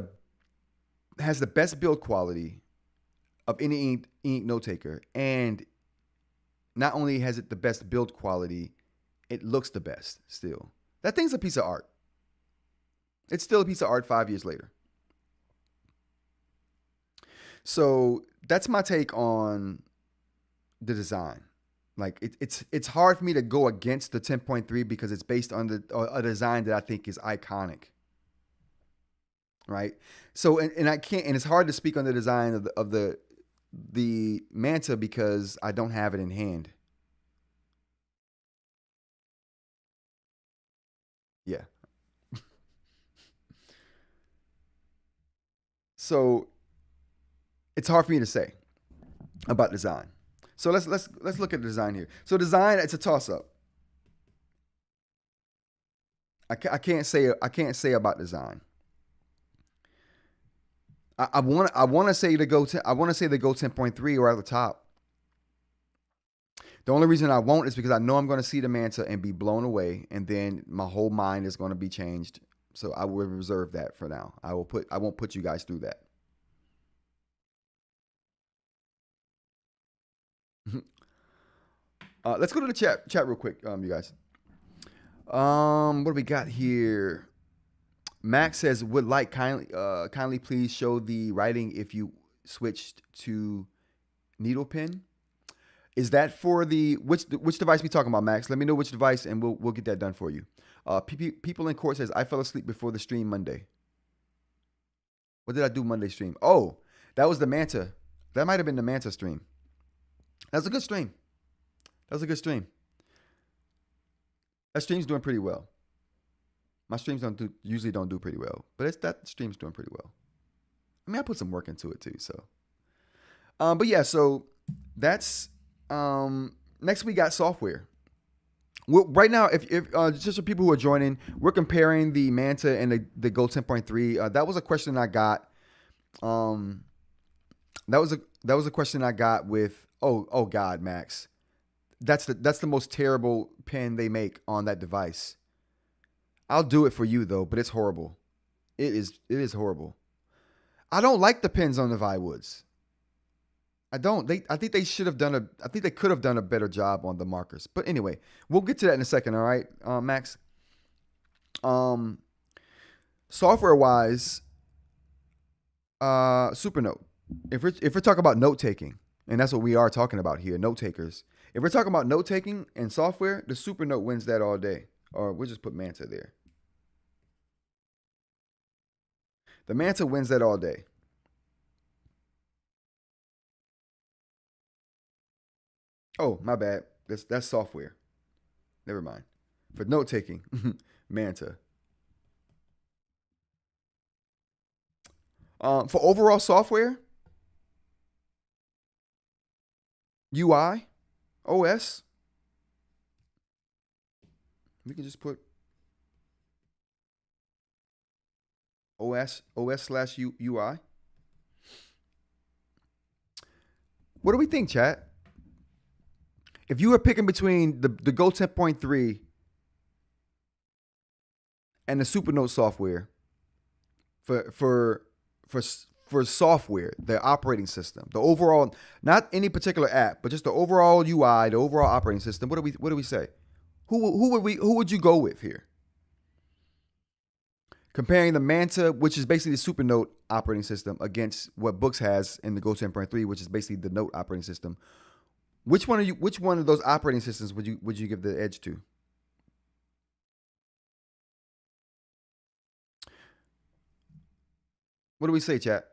has the best build quality of any eInk note taker. And not only has it the best build quality, it looks the best still. That thing's a piece of art. It's still a piece of art 5 years later. So that's my take on the design. Like it's hard for me to go against the 10.3 because it's based on a design that I think is iconic. Right. So and I can't, and it's hard to speak on the design of the Manta because I don't have it in hand. Yeah. So it's hard for me to say about design. So let's look at the design here. So design, it's a toss up. I can't say about design. I want to say the Go 10.3 or at the top. The only reason I won't is because I know I'm going to see the Manta and be blown away, and then my whole mind is going to be changed. So I will reserve that for now. I won't put you guys through that. Let's go to the chat real quick, you guys. What do we got here? Max says, would like kindly please show the writing if you switched to needle pen. Is that for which device we talking about, Max? Let me know which device and we'll get that done for you. People in court says, I fell asleep before the stream Monday. What did I do Monday stream? Oh, that was the Manta. That might have been the Manta stream. That was a good stream. That stream's doing pretty well. My streams usually don't do pretty well, but that stream's doing pretty well. I mean, I put some work into it too, so. But yeah, so that's next we got software. Right now, if just for people who are joining, we're comparing the Manta and the Go 10.3. That was a question I got. That was a question I got with oh God, Max. That's the most terrible pen they make on that device. I'll do it for you though, but it's horrible. It is horrible. I don't like the pens on the Viwoods. I don't. I think they should have done I think they could have done a better job on the markers. But anyway, we'll get to that in a second. All right, Max. Software wise, Supernote. If we're talking about note taking, and that's what we are talking about here, note takers. If we're talking about note taking and software, the Supernote wins that all day. Or we'll just put Manta there. The Manta wins that all day. Oh, my bad. That's software. Never mind. For note taking, Manta. For overall software, UI, OS, we can just put OS/UI. What do we think, chat? If you were picking between the Go 10.3 and the Supernote software for software, the operating system, the overall, not any particular app, but just the overall UI, the overall operating system, what do we say? Who would you go with here? Comparing the Manta, which is basically the Supernote operating system, against what Boox has in the Go 10.3, which is basically the Note operating system. Which one of those operating systems would you give the edge to? What do we say, chat?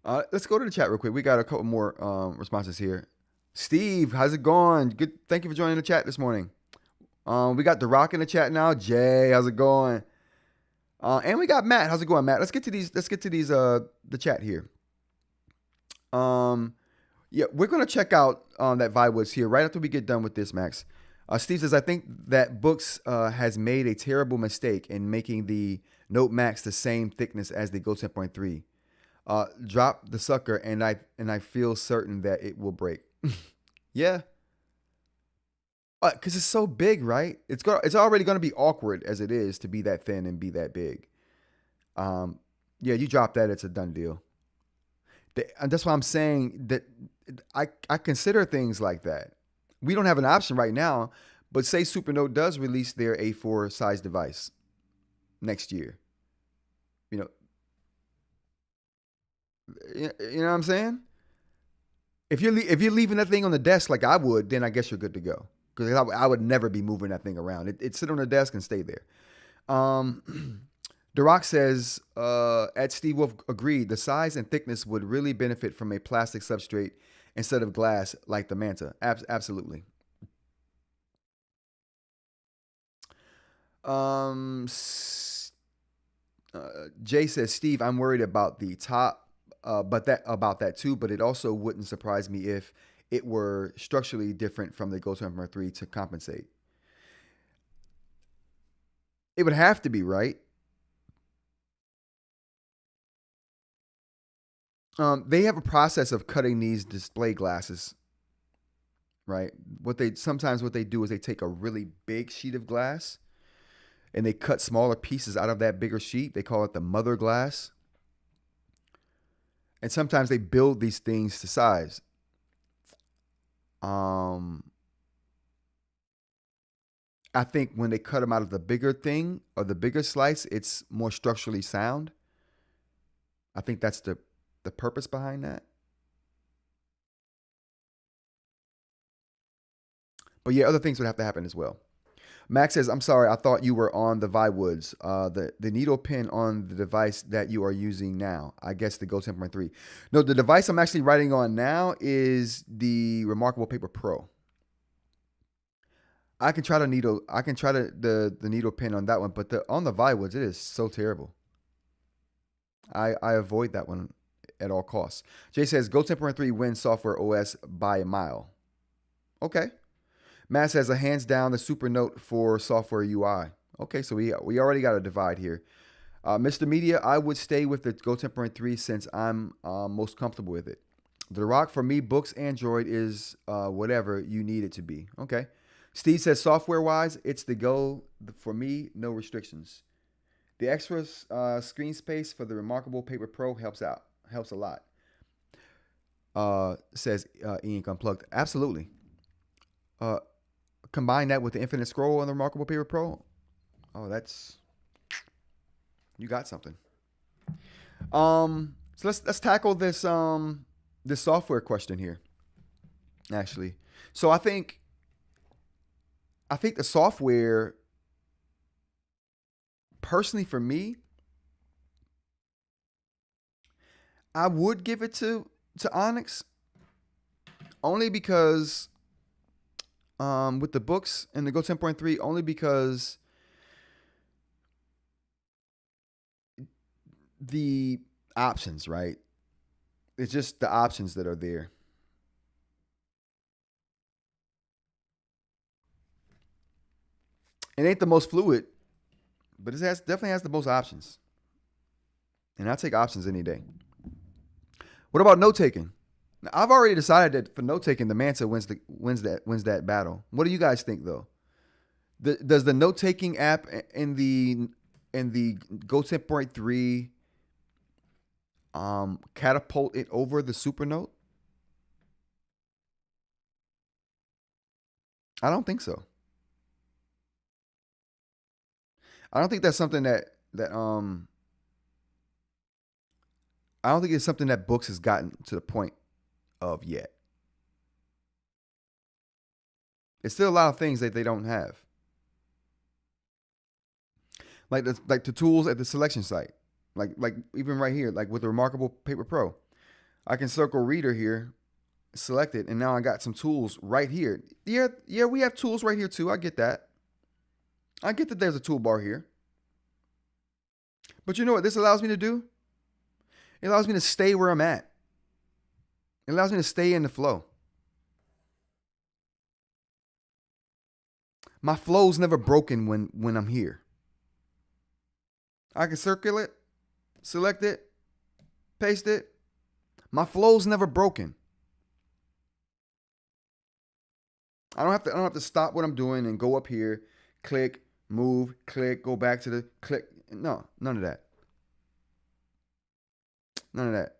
Let's go to the chat real quick. We got a couple more responses here. Steve, how's it going? Good. Thank you for joining the chat this morning. We got The Rock in the chat now. Jay, how's it going? And we got Matt. How's it going, Matt? Let's get to these. The chat here. Yeah, we're gonna check out that Viwoods here right after we get done with this, Max. Steve says, I think that Boox has made a terrible mistake in making the Note Max the same thickness as the Go 10.3. Drop the sucker, and I feel certain that it will break. Yeah, because it's so big, right? It's already going to be awkward as it is to be that thin and be that big. Yeah, you drop that, it's a done deal. And that's why I'm saying that I consider things like that. We don't have an option right now, but say Supernote does release their A4 size device next year. You know, you know what I'm saying? If you're leaving that thing on the desk like I would, then I guess you're good to go. Because I would never be moving that thing around. It sit on the desk and stay there. The Rock says, at Steve Wolf agreed, the size and thickness would really benefit from a plastic substrate instead of glass like the Manta. Absolutely. Jay says, Steve, I'm worried about the top, but about that too. But it also wouldn't surprise me if it were structurally different from the Go 10.3 to compensate. It would have to be, right? They have a process of cutting these display glasses, right? What they do is they take a really big sheet of glass and they cut smaller pieces out of that bigger sheet. They call it the mother glass. And sometimes they build these things to size. I think when they cut them out of the bigger thing or the bigger slice, it's more structurally sound. I think that's the purpose behind that. But yeah, other things would have to happen as well. Max says, I'm sorry, I thought you were on the Viwoods, the needle pin on the device that you are using now. I guess the Go 10.3. No, the device I'm actually writing on now is the Remarkable Paper Pro. I can try the needle pin on that one, but on the Viwoods, it is so terrible. I avoid that one at all costs. Jay says, Go 10.3 wins software OS by a mile. Okay. Matt says, a hands down the Supernote for software UI. Okay, so we already got a divide here. Mr. Media, I would stay with the Go 10.3 since I'm most comfortable with it. The Rock, for me, Boox Android is whatever you need it to be. Okay. Steve says, software-wise, it's the Go. For me, no restrictions. The extra screen space for the Remarkable Paper Pro helps a lot. Says eInk Unplugged. Absolutely. Combine that with the Infinite Scroll on the Remarkable Paper Pro. Oh, you got something. So let's tackle this this software question here. Actually, so I think the software, personally for me, I would give it to Onyx, only because with the Boox and the Go 10.3, only because the options, right? It's just the options that are there. It ain't the most fluid, but it definitely has the most options. And I take options any day. What about note taking? Now, I've already decided that for note taking, the Manta wins that battle. What do you guys think though? Does the note taking app in the Go 10.3 catapult it over the Supernote? I don't think so. I don't think that's something that I don't think it's something that Boox has gotten to the point of yet. It's still a lot of things that they don't have, like the tools at the selection site, like even right here, like with the Remarkable Paper Pro, I can circle Reader here, select it, and now I got some tools right here. Yeah, we have tools right here too. I get that. I get that there's a toolbar here. But you know what this allows me to do? It allows me to stay where I'm at. It allows me to stay in the flow. My flow's never broken when I'm here. I can circle it, select it, paste it. My flow's never broken. I don't have to stop what I'm doing and go up here, click, move, click, go back to the click. No, none of that. None of that.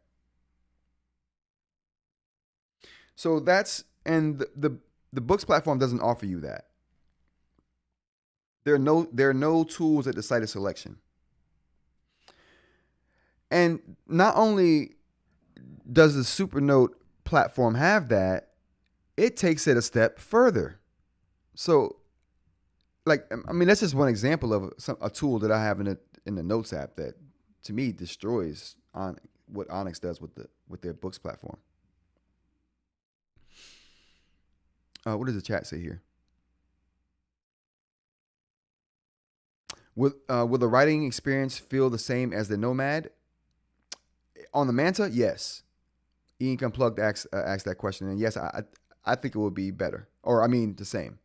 So that's, and the Boox platform doesn't offer you that. There are no tools at the site of selection. And not only does the Supernote platform have that, it takes it a step further. So, like, I mean, that's just one example of a tool that I have in the Notes app that, to me, destroys what Onyx does with their Boox platform. What does the chat say here? Will the writing experience feel the same as the Nomad? On the Manta, yes. eInk Unplugged asked that question, and yes, I think it would be better, or I mean the same,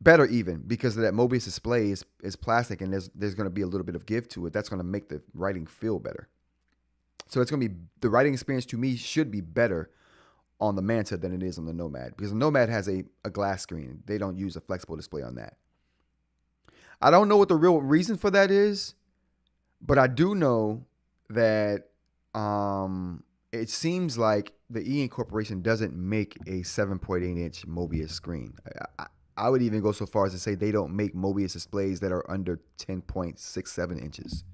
better even, because of that Mobius display is plastic, and there's going to be a little bit of give to it. That's going to make the writing feel better. So it's going to be, the writing experience to me should be better on the Manta than it is on the Nomad, because the Nomad has a glass screen. They don't use a flexible display on that. I don't know what the real reason for that is, but I do know that it seems like the eInk Corporation doesn't make a 7.8-inch Mobius screen. I would even go so far as to say they don't make Mobius displays that are under 10.67 inches.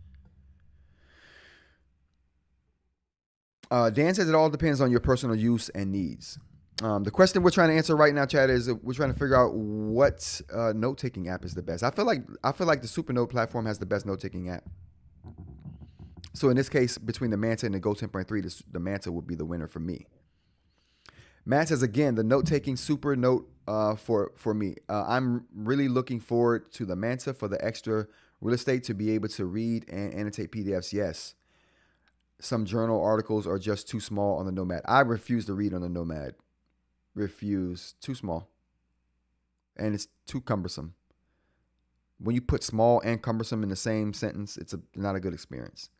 Dan says it all depends on your personal use and needs. The question we're trying to answer right now, Chad, is we're trying to figure out what note-taking app is the best. I feel like the Supernote platform has the best note-taking app. So in this case, between the Manta and the Go 10.3, the Manta would be the winner for me. Matt says, again, the note-taking Supernote for me. I'm really looking forward to the Manta for the extra real estate to be able to read and annotate PDFs. Yes. Some journal articles are just too small on the Nomad. I refuse to read on the Nomad. Refuse. Too small. And it's too cumbersome. When you put small and cumbersome in the same sentence, it's not a good experience.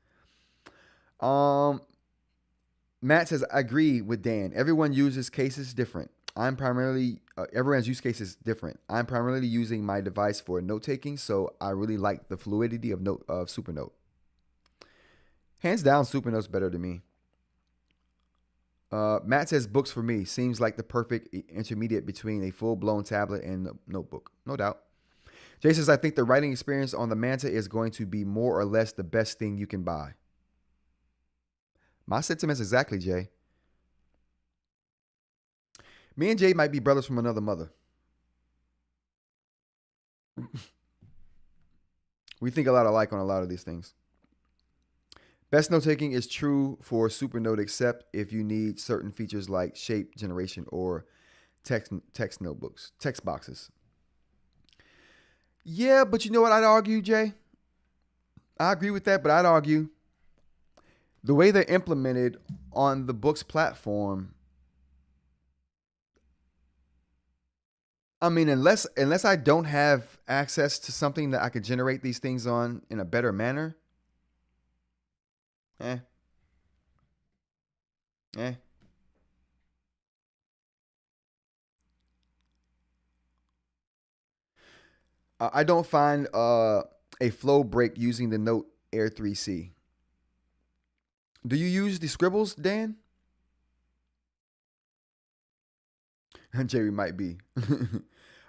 Matt says, I agree with Dan. Everyone uses cases different. Everyone's use case is different. I'm primarily using my device for note taking, so I really like the fluidity of Supernote. Hands down, Supernote's better to me. Matt says, Boox for me seems like the perfect intermediate between a full-blown tablet and notebook. No doubt. Jay says, I think the writing experience on the Manta is going to be more or less the best thing you can buy. My sentiments exactly, Jay. Me and Jay might be brothers from another mother. We think a lot alike on a lot of these things. Best note-taking is true for Supernote, except if you need certain features like shape generation or text boxes. Yeah, but you know what I'd argue, Jay? I agree with that, but I'd argue the way they're implemented on the Boox platform, I mean, unless I don't have access to something that I could generate these things on in a better manner, I don't find a flow break using the Note Air 3C. Do you use the scribbles, Dan? Jerry might be.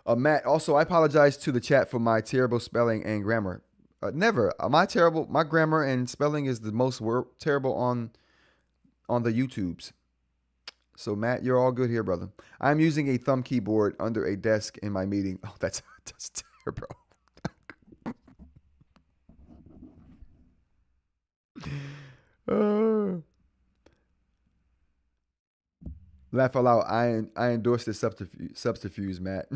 Matt, also, I apologize to the chat for my terrible spelling and grammar. Never. My grammar and spelling is the most terrible on the YouTubes. So, Matt, you're all good here, brother. I'm using a thumb keyboard under a desk in my meeting. Oh, that's terrible. Laugh out loud. I endorse this subterfuge, Matt.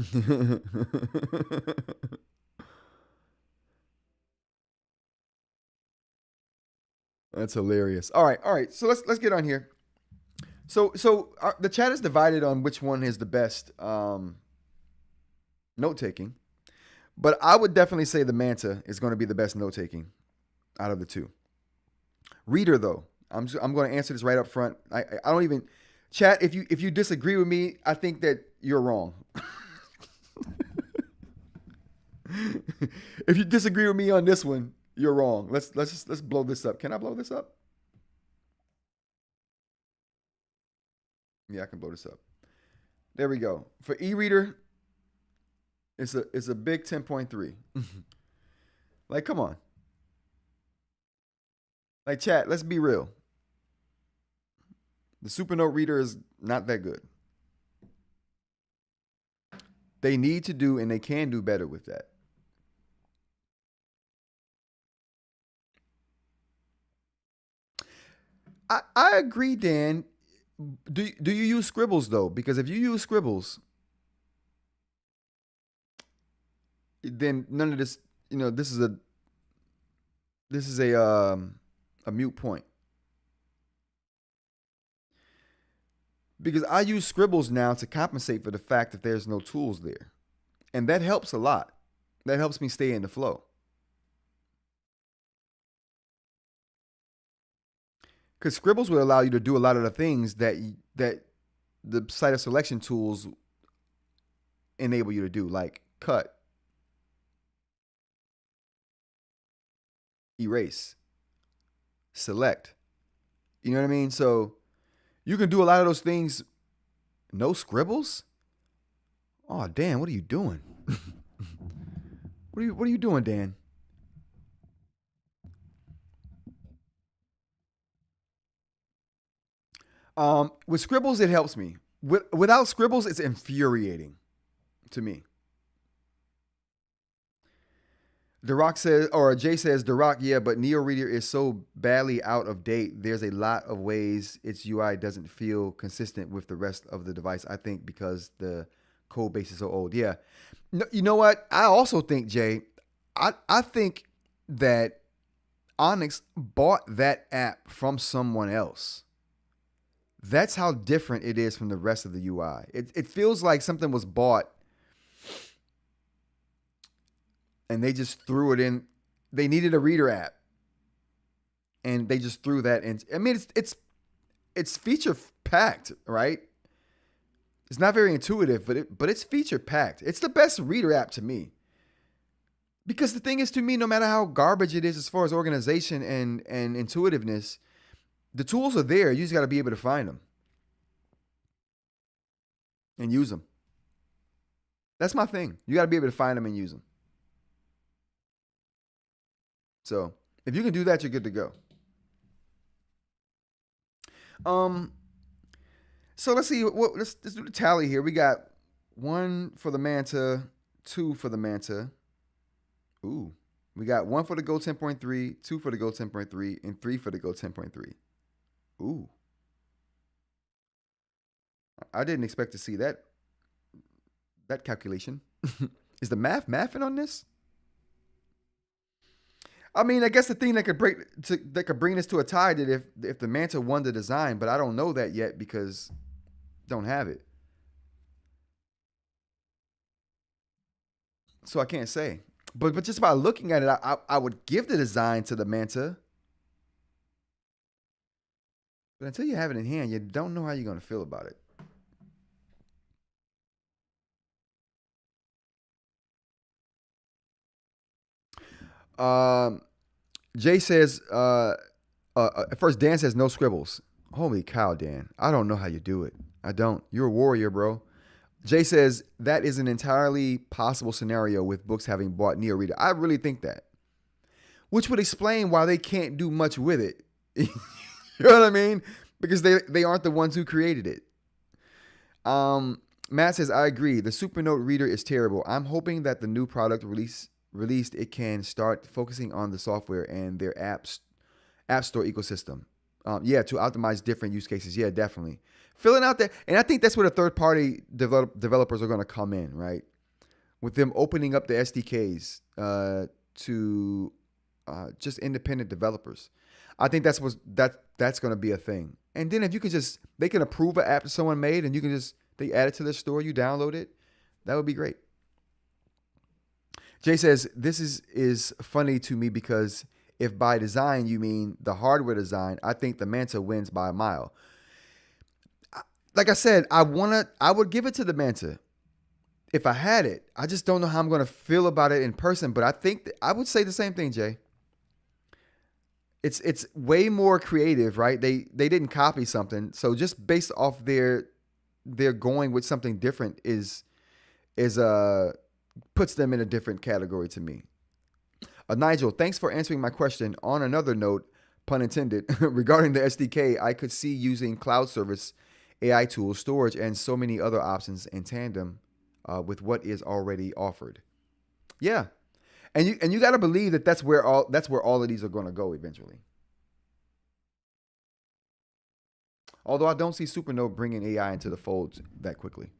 That's hilarious. All right. So let's get on here. So the chat is divided on which one is the best note taking. But I would definitely say the Manta is going to be the best note taking out of the two. Reader though, I'm going to answer this right up front. I don't even chat if you disagree with me. I think that you're wrong. If you disagree with me on this one, you're wrong. Let's blow this up. Can I blow this up? Yeah, I can blow this up. There we go. For e-reader, it's a big 10.3. Like, come on. Like, chat, let's be real. The Supernote reader is not that good. They need to do and they can do better with that. I agree, Dan. Do you use Scribbles though? Because if you use Scribbles, then none of this, this is a mute point. Because I use Scribbles now to compensate for the fact that there's no tools there. And that helps a lot. That helps me stay in the flow. Because Scribbles would allow you to do a lot of the things that the site of selection tools enable you to do, like cut, erase, select. You know what I mean? So you can do a lot of those things. No Scribbles? Oh, Dan, what are you doing? What are you doing, Dan? With Scribbles, it helps me. Without Scribbles, it's infuriating to me. Rock says, or Jay says, Rock, yeah, but Neo Reader is so badly out of date. There's a lot of ways its UI doesn't feel consistent with the rest of the device. I think because the code base is so old. Yeah. No, you know what? I also think, Jay, I think that Onyx bought that app from someone else. That's how different it is from the rest of the UI. It feels like something was bought and they just threw it in. They needed a reader app, and they just threw that in. I mean, it's feature packed, right? It's not very intuitive, but it's feature packed. It's the best reader app to me. Because the thing is, to me, no matter how garbage it is as far as organization and intuitiveness, the tools are there. You just got to be able to find them and use them. That's my thing. You got to be able to find them and use them. So if you can do that, you're good to go. So let's see. Let's do the tally here. We got 1 for the Manta, 2 for the Manta. Ooh, we got 1 for the Go 10.3, 2 for the Go 10.3, and 3 for the Go 10.3. Ooh. I didn't expect to see that calculation. Is the math mathing on this? I mean, I guess the thing that could bring this to a tie that if the Manta won the design, but I don't know that yet because don't have it. So I can't say. But just by looking at it, I would give the design to the Manta. But until you have it in hand, you don't know how you're going to feel about it. Jay says, at first Dan says no Scribbles. Holy cow, Dan. I don't know how you do it. I don't. You're a warrior, bro. Jay says that is an entirely possible scenario with Boox having bought Neo Reader. I really think that. Which would explain why they can't do much with it. You know what I mean? Because they aren't the ones who created it. Matt says, I agree. The Supernote reader is terrible. I'm hoping that the new product released, it can start focusing on the software and their app store ecosystem. Yeah, to optimize different use cases. Yeah, definitely. Filling out that. And I think that's where the third-party developers are going to come in, right? With them opening up the SDKs to just independent developers. I think that's going to be a thing. And then if you can they can approve an app that someone made and you can they add it to their store, you download it. That would be great. Jay says, this is funny to me because if by design you mean the hardware design, I think the Manta wins by a mile. Like I said, I would give it to the Manta if I had it. I just don't know how I'm going to feel about it in person, but I think I would say the same thing, Jay. It's way more creative, right? They didn't copy something. So just based off they're going with something different is puts them in a different category to me. Nigel, thanks for answering my question. On another note, pun intended, regarding the SDK, I could see using cloud service, AI tools, storage, and so many other options in tandem with what is already offered. Yeah, and you got to believe that that's where all of these are going to go eventually. Although I don't see Supernote bringing AI into the fold that quickly.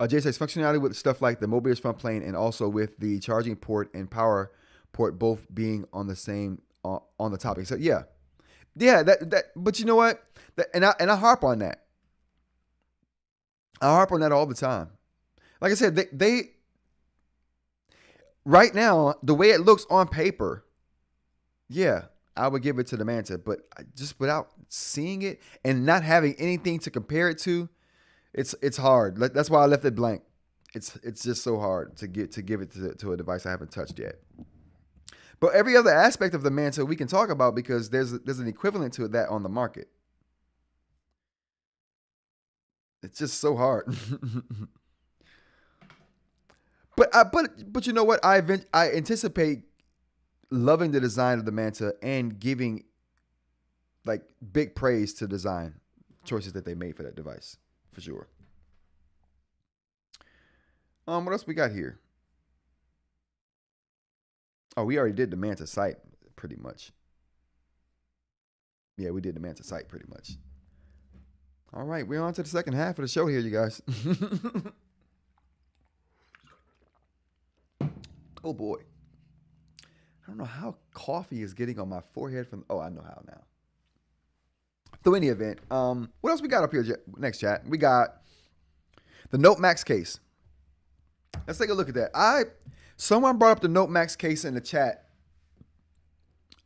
Jay says functionality with stuff like the Mobius front plane and also with the charging port and power port both being on the same on the topic. So yeah, that. But you know what? And I harp on that. I harp on that all the time. Like I said, they right now the way it looks on paper, yeah, I would give it to the Manta. But just without seeing it and not having anything to compare it to. It's hard. That's why I left it blank. It's just so hard to give it to a device I haven't touched yet. But every other aspect of the Manta we can talk about because there's an equivalent to that on the market. It's just so hard. but you know what? I anticipate loving the design of the Manta and giving like big praise to design choices that they made for that device. For sure. What else we got here? Oh, we already did the Manta Site pretty much. Yeah, we did the Manta Site pretty much. All right, we're on to the second half of the show here, you guys. Oh boy. I don't know how coffee is getting on my forehead from. Oh, I know how now. So, any event, what else we got up here next, chat? We got the Note Max case. Let's take a look at that. Someone brought up the Note Max case in the chat.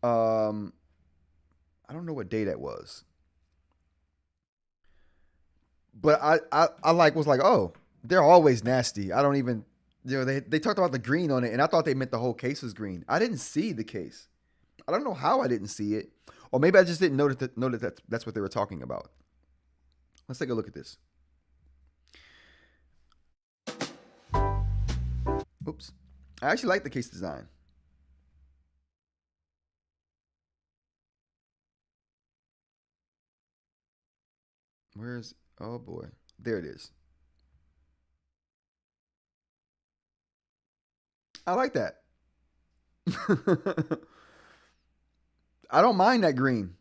I don't know what day that was, but I was like, oh, they're always nasty. I don't even, they talked about the green on it, and I thought they meant the whole case was green. I didn't see the case. I don't know how I didn't see it. Or maybe I just didn't know that that's what they were talking about. Let's take a look at this. Oops. I actually like the case design. Oh boy. There it is. I like that. I don't mind that green.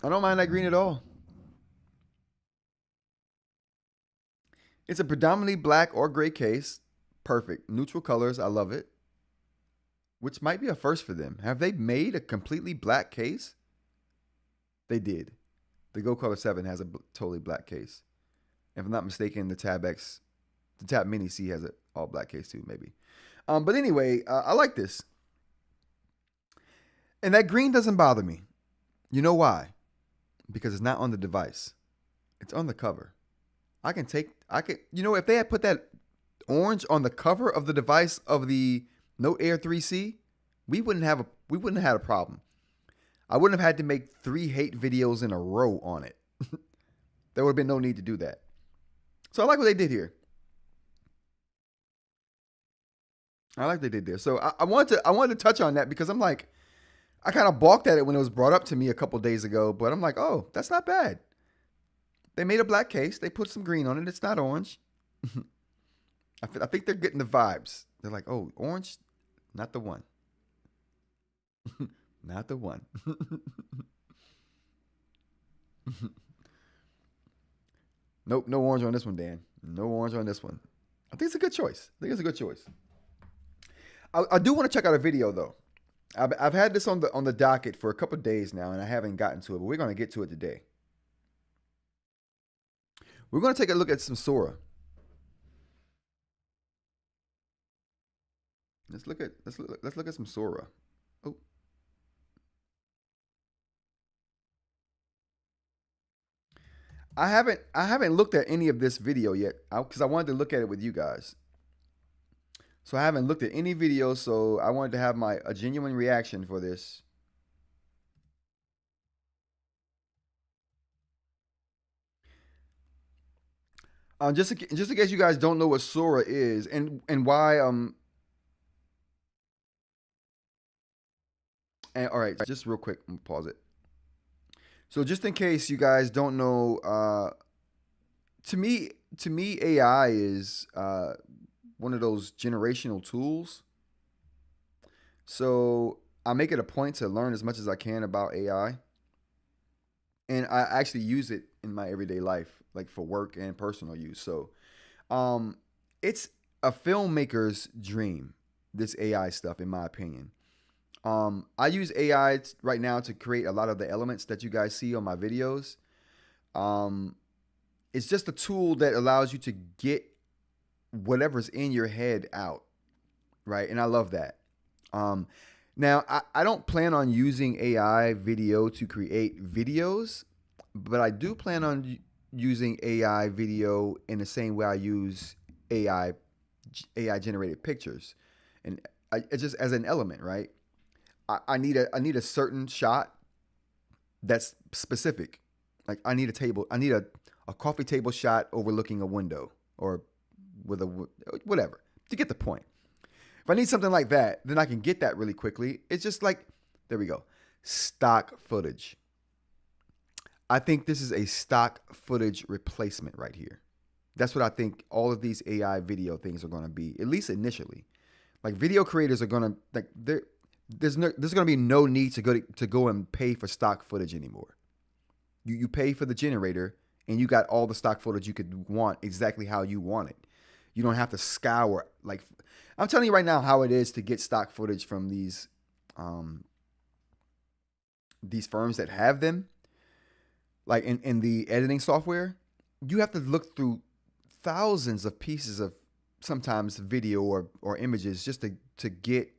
I don't mind that green at all. It's a predominantly black or gray case. Perfect. Neutral colors. I love it. Which might be a first for them. Have they made a completely black case? They did. The Go Color 7 has a totally black case. If I'm not mistaken, the Tab Mini C has an all black case too, maybe. But anyway, I like this. And that green doesn't bother me. You know why? Because it's not on the device. It's on the cover. If they had put that orange on the cover of the device of the Note Air 3C, we wouldn't have had a problem. I wouldn't have had to make 3 hate videos in a row on it. There would have been no need to do that. So I like what they did here. I like what they did there. So I wanted to touch on that because I'm like, I kind of balked at it when it was brought up to me a couple days ago, but I'm like, oh, that's not bad. They made a black case. They put some green on it. It's not orange. I think they're getting the vibes. They're like, oh, orange, not the one. Not the one. Nope, no orange on this one, Dan. No orange on this one. I think it's a good choice. I do want to check out a video, though. I've had this on the docket for a couple of days now, and I haven't gotten to it, but we're gonna get to it today. We're gonna take a look at some Sora. Let's look at some Sora. Oh, I haven't looked at any of this video yet because I wanted to look at it with you guys. So I haven't looked at any videos, so I wanted to have a genuine reaction for this. Just in case you guys don't know what Sora is and why and all right, just real quick, I'm gonna pause it. So just in case you guys don't know, to me AI is one of those generational tools. So I make it a point to learn as much as I can about AI, and I actually use it in my everyday life, like for work and personal use. So it's a filmmaker's dream, this AI stuff, in my opinion. I use AI right now to create a lot of the elements that you guys see on my videos. It's just a tool that allows you to get whatever's in your head out, right? And I love that. Now, I don't plan on using AI video to create videos, but I do plan on using AI video in the same way I use AI generated pictures, and it's just as an element, right? I need a certain shot that's specific. Like I need a coffee table shot overlooking a window or with a whatever to get the point. If I need something like that, then I can get that really quickly. It's just like, there we go, stock footage. I think this is a stock footage replacement right here. That's what I think all of these AI video things are going to be, at least initially. Like video creators are going to like there's going to be no need to go and pay for stock footage anymore. You pay for the generator and you got all the stock footage you could want exactly how you want it. You don't have to scour. Like I'm telling you right now how it is to get stock footage from these firms that have them. Like in the editing software, you have to look through thousands of pieces of sometimes video or images just to get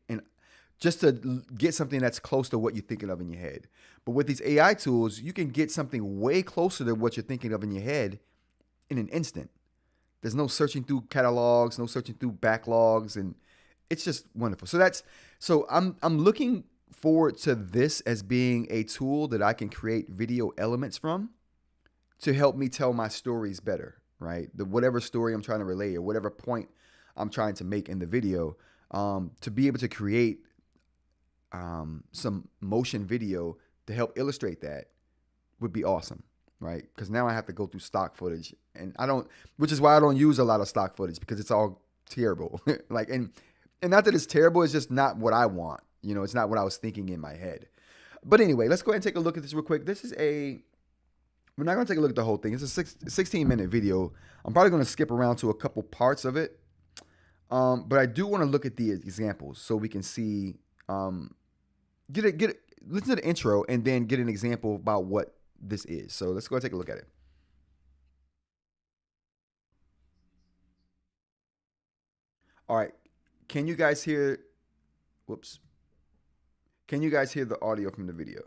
something that's close to what you're thinking of in your head. But with these AI tools, you can get something way closer to what you're thinking of in your head in an instant. There's no searching through catalogs, no searching through backlogs, and it's just wonderful. So I'm looking forward to this as being a tool that I can create video elements from to help me tell my stories better, right? Whatever story I'm trying to relay or whatever point I'm trying to make in the video, to be able to create some motion video to help illustrate that would be awesome, right? Because now I have to go through stock footage, and which is why I don't use a lot of stock footage because it's all terrible. Like, and not that it's terrible, it's just not what I want. You know, it's not what I was thinking in my head. But anyway, let's go ahead and take a look at this real quick. We're not going to take a look at the whole thing. It's a 16-minute video. I'm probably going to skip around to a couple parts of it. But I do want to look at the examples so we can see, listen to the intro and then get an example about what this is. So let's go and take a look at it. All right. Can you guys hear? Whoops. Can you guys hear the audio from the video?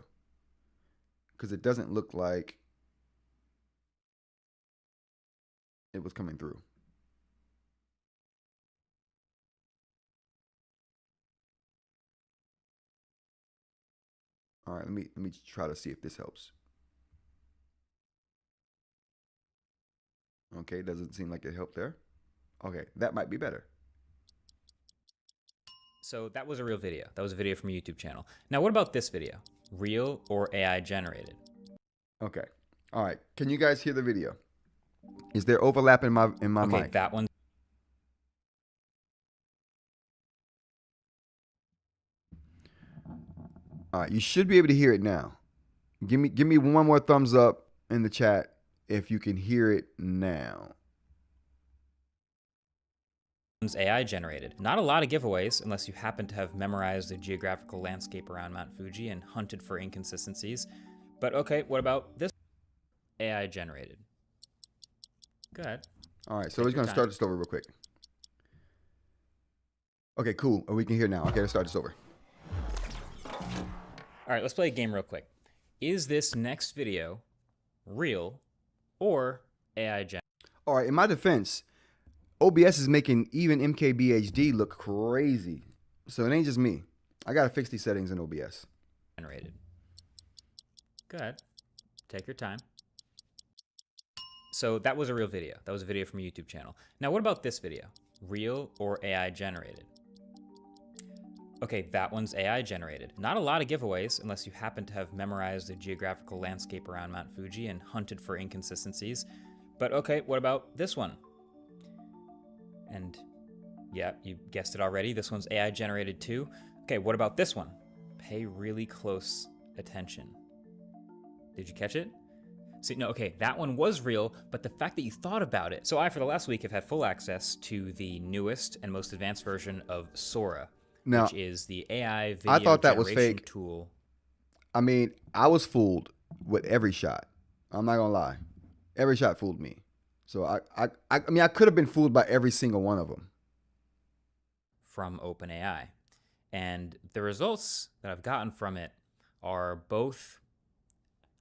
Because it doesn't look like it was coming through. All right, let me try to see if this helps. Okay, doesn't seem like it helped there. Okay, that might be better. So that was a real video. That was a video from a YouTube channel. Now, what about this video? Real or AI generated? Okay. All right. Can you guys hear the video? Is there overlap in my Okay, mic? that one. All right, you should be able to hear it now. Give me one more thumbs up in the chat if you can hear it now. AI generated. Not a lot of giveaways unless you happen to have memorized the geographical landscape around Mount Fuji and hunted for inconsistencies. But okay, what about this? AI generated. Go ahead. All right, so we're going to start this over real quick. Okay, cool. We can hear now. Okay, let's start this over. All right, let's play a game real quick. Is this next video real or AI generated? All right, in my defense, OBS is making even MKBHD look crazy. So it ain't just me. I got to fix these settings in OBS. Generated. Go ahead. Take your time. So that was a real video. That was a video from a YouTube channel. Now, what about this video? Real or AI generated? Okay, that one's AI generated. Not a lot of giveaways unless you happen to have memorized the geographical landscape around Mount Fuji and hunted for inconsistencies. But okay, what about this one? And yeah, you guessed it already. This one's AI generated too. Okay, what about this one? Pay really close attention. Did you catch it? See, no, okay, that one was real, but the fact that you thought about it. So I, for the last week, have had full access to the newest and most advanced version of Sora, now, which is the AI video I thought that was fake tool. I mean, I was fooled with every shot. I'm not gonna lie, every shot fooled me. So I mean, I could have been fooled by every single one of them. From OpenAI, and the results that I've gotten from it are both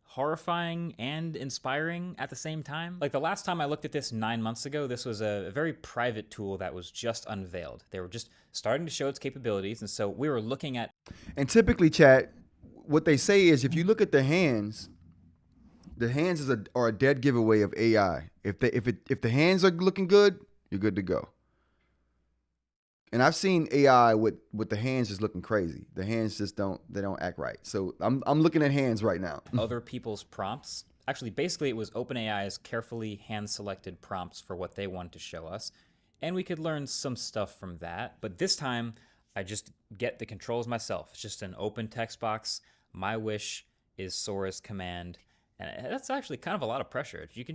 horrifying and inspiring at the same time. Like the last time I looked at this 9 months ago, this was a very private tool that was just unveiled. They were just starting to show its capabilities, and so we were looking at. And typically, chat, what they say is if you look at the hands are a dead giveaway of AI. If the hands are looking good, you're good to go. And I've seen AI with the hands just looking crazy. The hands just don't act right. So I'm looking at hands right now. Other people's prompts. Actually, basically it was OpenAI's carefully hand-selected prompts for what they wanted to show us. And we could learn some stuff from that. But this time, I just get the controls myself. It's just an open text box. My wish is Sora's command. And that's actually kind of a lot of pressure. You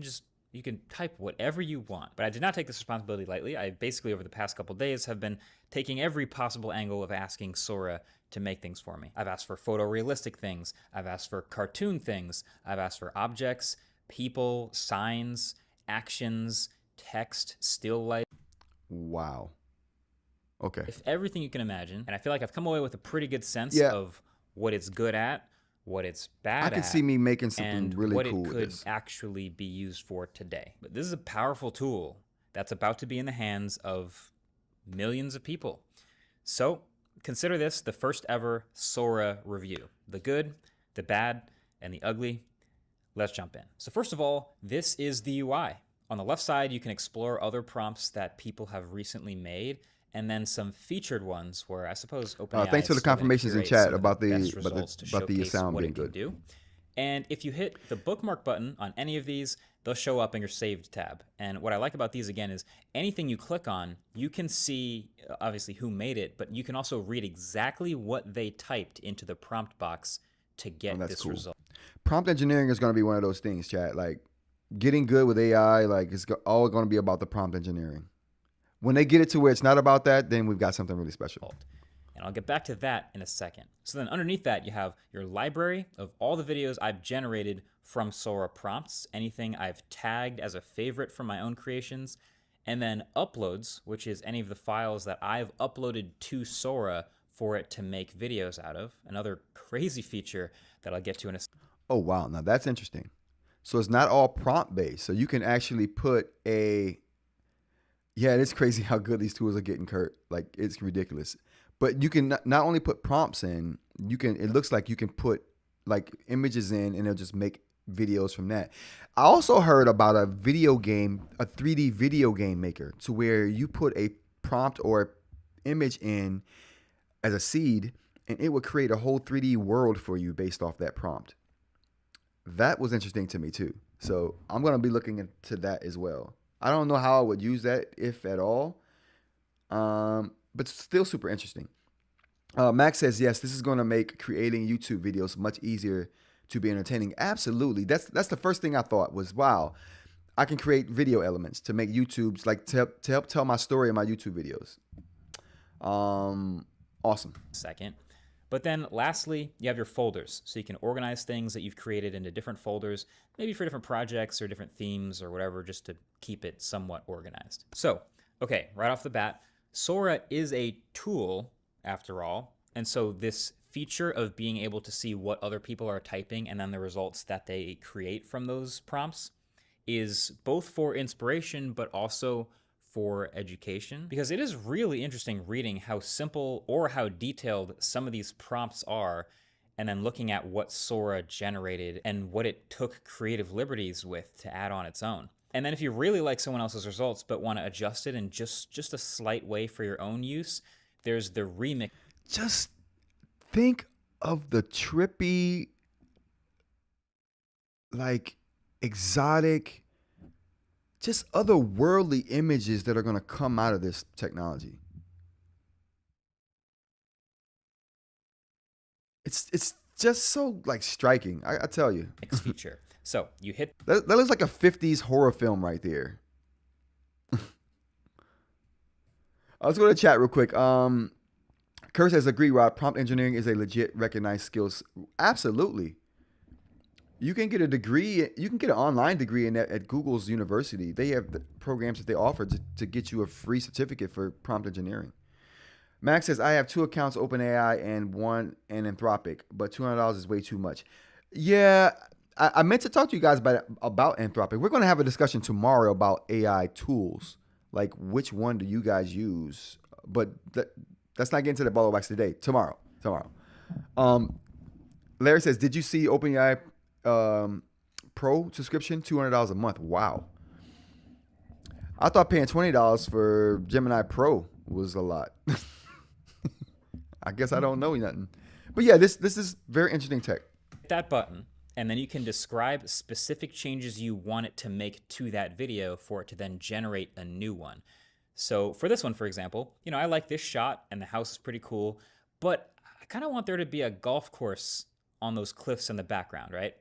can type whatever you want. But I did not take this responsibility lightly. I basically, over the past couple days, have been taking every possible angle of asking Sora to make things for me. I've asked for photorealistic things. I've asked for cartoon things. I've asked for objects, people, signs, actions, text, still life. Wow. Okay. If everything you can imagine. And I feel like I've come away with a pretty good sense of what it's good at, what it's bad at. I can see me making something really cool with this. What it could actually be used for today. But this is a powerful tool that's about to be in the hands of millions of people. So consider this the first ever Sora review. The good, the bad, and the ugly. Let's jump in. So first of all, this is the UI. On the left side, you can explore other prompts that people have recently made, and then some featured ones where I suppose OpenAI. Thanks for the confirmations in chat about the sound being good. And if you hit the bookmark button on any of these, they'll show up in your saved tab. And what I like about these again is anything you click on, you can see obviously who made it, but you can also read exactly what they typed into the prompt box to get this result. Prompt engineering is going to be one of those things, chat. Like getting good with AI, like it's all going to be about the prompt engineering. When they get it to where it's not about that, then we've got something really special. And I'll get back to that in a second. So then underneath that, you have your library of all the videos I've generated from Sora prompts, anything I've tagged as a favorite from my own creations, and then uploads, which is any of the files that I've uploaded to Sora for it to make videos out of. Another crazy feature that I'll get to in a second. Oh, wow. Now that's interesting. So it's not all prompt based. So you can actually put yeah, it is crazy how good these tools are getting, Kurt. Like, it's ridiculous. But you can not only put prompts in, it looks like you can put like images in and it'll just make videos from that. I also heard about a 3D video game maker to where you put a prompt or image in as a seed and it would create a whole 3D world for you based off that prompt. That was interesting to me too. So I'm going to be looking into that as well. I don't know how I would use that, if at all, but still super interesting. Max says, yes, this is going to make creating YouTube videos much easier to be entertaining. Absolutely. That's the first thing I thought was, wow, I can create video elements to make YouTubes, like to help tell my story in my YouTube videos. Awesome. Second. But then lastly, you have your folders. So you can organize things that you've created into different folders, maybe for different projects or different themes or whatever, just to keep it somewhat organized. So, okay, right off the bat, Sora is a tool after all. And so this feature of being able to see what other people are typing and then the results that they create from those prompts is both for inspiration, but also for education, because it is really interesting reading how simple or how detailed some of these prompts are, and then looking at what Sora generated and what it took creative liberties with to add on its own. And then if you really like someone else's results but want to adjust it in just a slight way for your own use, there's the remix. Just think of the trippy, like exotic, just otherworldly images that are going to come out of this technology. It's just so like striking. I tell you. Next feature. So you hit. That looks like a 50s horror film right there. Let's go to the chat real quick. Kurt says, agree, Rod. Prompt engineering is a legit recognized skills. Absolutely. You can get a degree. You can get an online degree in that at Google's university. They have the programs that they offer to get you a free certificate for prompt engineering. Max says, I have 2 accounts, OpenAI and 1 and Anthropic, but $200 is way too much. Yeah, I meant to talk to you guys about Anthropic. We're going to have a discussion tomorrow about AI tools. Like, which one do you guys use? But let's not get into the ball of wax today. Tomorrow. Larry says, did you see OpenAI Pro subscription? $200 a month. Wow. I thought paying $20 for Gemini Pro was a lot. I guess I don't know nothing. But yeah, this is very interesting tech. Hit that button, and then you can describe specific changes you want it to make to that video for it to then generate a new one. So for this one, for example, I like this shot and the house is pretty cool, but I kind of want there to be a golf course on those cliffs in the background, right?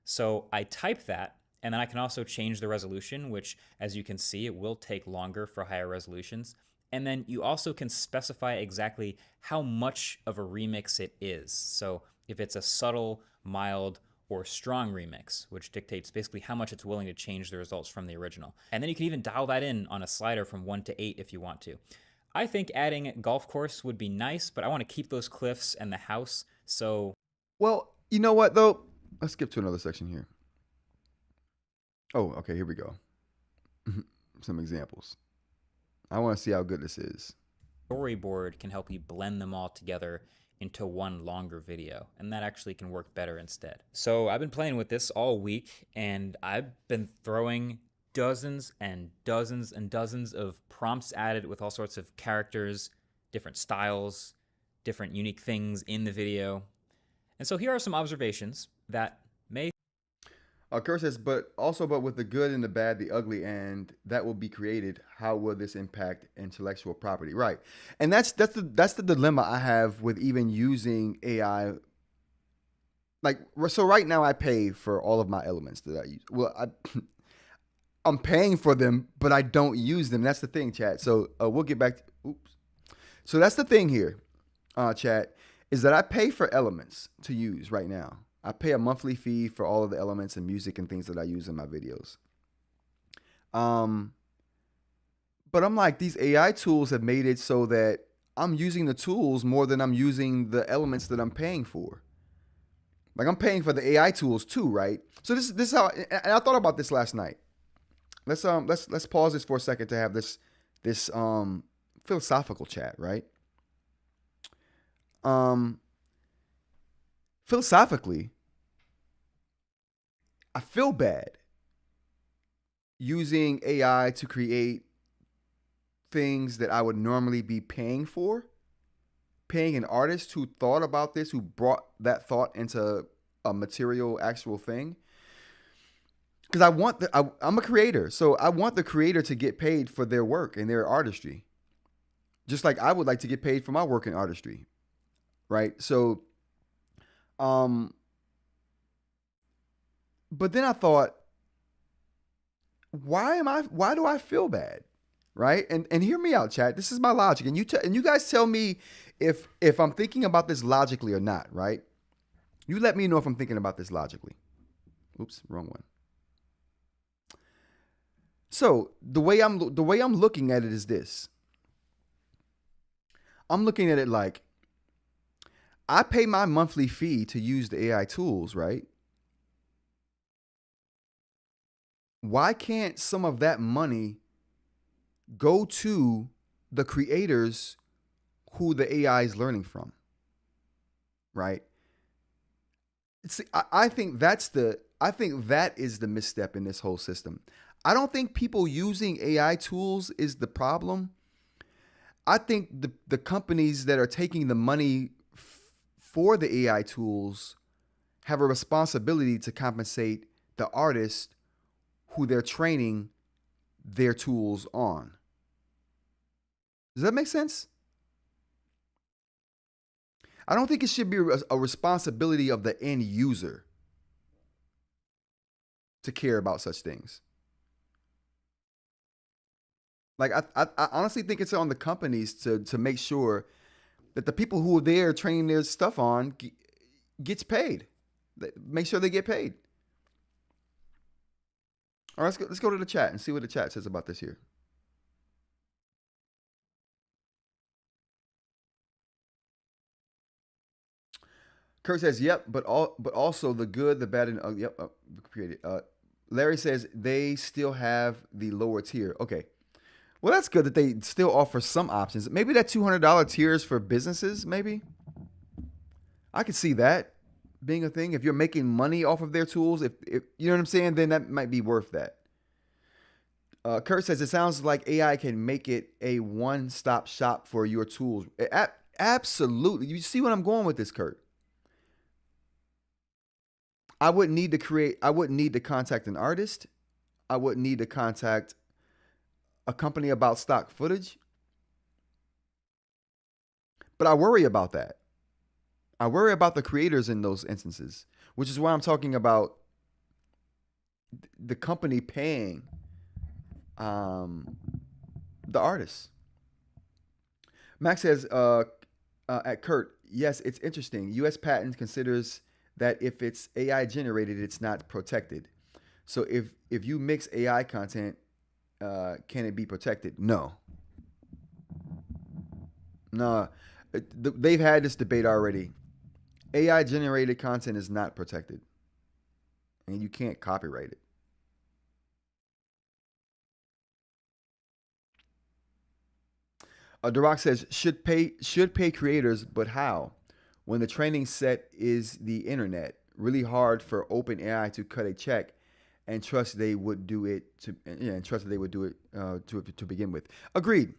So I type that, and then I can also change the resolution, which, as you can see, it will take longer for higher resolutions. And then you also can specify exactly how much of a remix it is. So if it's a subtle, mild, or strong remix, which dictates basically how much it's willing to change the results from the original. And then you can even dial that in on a slider from 1 to 8 if you want to. I think adding golf course would be nice, but I want to keep those cliffs and the house, so... Well, you know what, though? Let's skip to another section here. Oh, okay, here we go. Some examples. I want to see how good this is. Storyboard can help you blend them all together into one longer video, and that actually can work better instead. So I've been playing with this all week, and I've been throwing dozens and dozens and dozens of prompts at it with all sorts of characters, different styles, different unique things in the video. And so here are some observations that may... Kurt says, but with the good and the bad, the ugly, and that will be created, how will this impact intellectual property? Right. And that's the dilemma I have with even using AI. Like, so right now I pay for all of my elements that I use. Well, I'm paying for them, but I don't use them. That's the thing, chat. So we'll get back to, oops. So that's the thing here, chat, is that I pay for elements to use right now. I pay a monthly fee for all of the elements and music and things that I use in my videos. But I'm like, these AI tools have made it so that I'm using the tools more than I'm using the elements that I'm paying for. Like, I'm paying for the AI tools too, right? So this is how, and I thought about this last night. Let's pause this for a second to have this philosophical chat, right? Philosophically, I feel bad using AI to create things that I would normally be paying for. Paying an artist who thought about this, who brought that thought into a material, actual thing. Because I'm a creator, so I want the creator to get paid for their work and their artistry. Just like I would like to get paid for my work in artistry, right? So, but then I thought, why do I feel bad? Right? And hear me out, chat. This is my logic. And you guys tell me if I'm thinking about this logically or not, right? You let me know if I'm thinking about this logically. Oops, wrong one. So the way I'm looking at it is this. I'm looking at it like I pay my monthly fee to use the AI tools, right? Why can't some of that money go to the creators who the AI is learning from? Right? See, I think that is the misstep in this whole system. I don't think people using AI tools is the problem. I think the companies that are taking the money for the AI tools have a responsibility to compensate the artist who they're training their tools on. Does that make sense? I don't think it should be a responsibility of the end user to care about such things. Like I honestly think it's on the companies to make sure that the people who are there training their stuff on gets paid. Make sure they get paid. All right, let's go to the chat and see what the chat says about this here. Kurt says, "Yep, but also the good, the bad, and yep, created." Larry says they still have the lower tier. Okay, well that's good that they still offer some options. Maybe that $200 tier is for businesses. Maybe I could see that being a thing. If you're making money off of their tools, if you know what I'm saying, then that might be worth that. Kurt says it sounds like AI can make it a one-stop shop for your tools. Absolutely. You see what I'm going with this, Kurt? I wouldn't need to contact an artist. I wouldn't need to contact a company about stock footage. But I worry about that. I worry about the creators in those instances, which is why I'm talking about the company paying the artists. Max says at Kurt, yes, it's interesting. U.S. patent considers that if it's AI generated, it's not protected. So if you mix AI content, can it be protected? No. They've had this debate already. AI generated content is not protected, and you can't copyright it. Duroc says should pay creators, but how? When the training set is the internet, really hard for OpenAI to cut a check and trust they would do it to begin with. Agreed.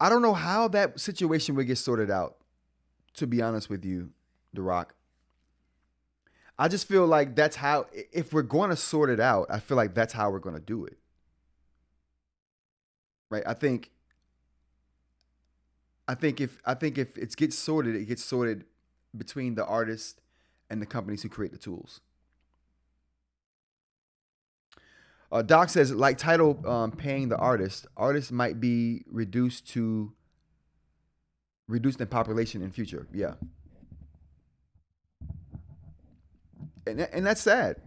I don't know how that situation would get sorted out, to be honest with you, Duroc. I just feel like that's how, if we're going to sort it out, I feel like that's how we're going to do it. Right? I think if it gets sorted between the artist and the companies who create the tools. Doc says, like Tidal paying the artist might be reduced in population in future. Yeah. And that's sad.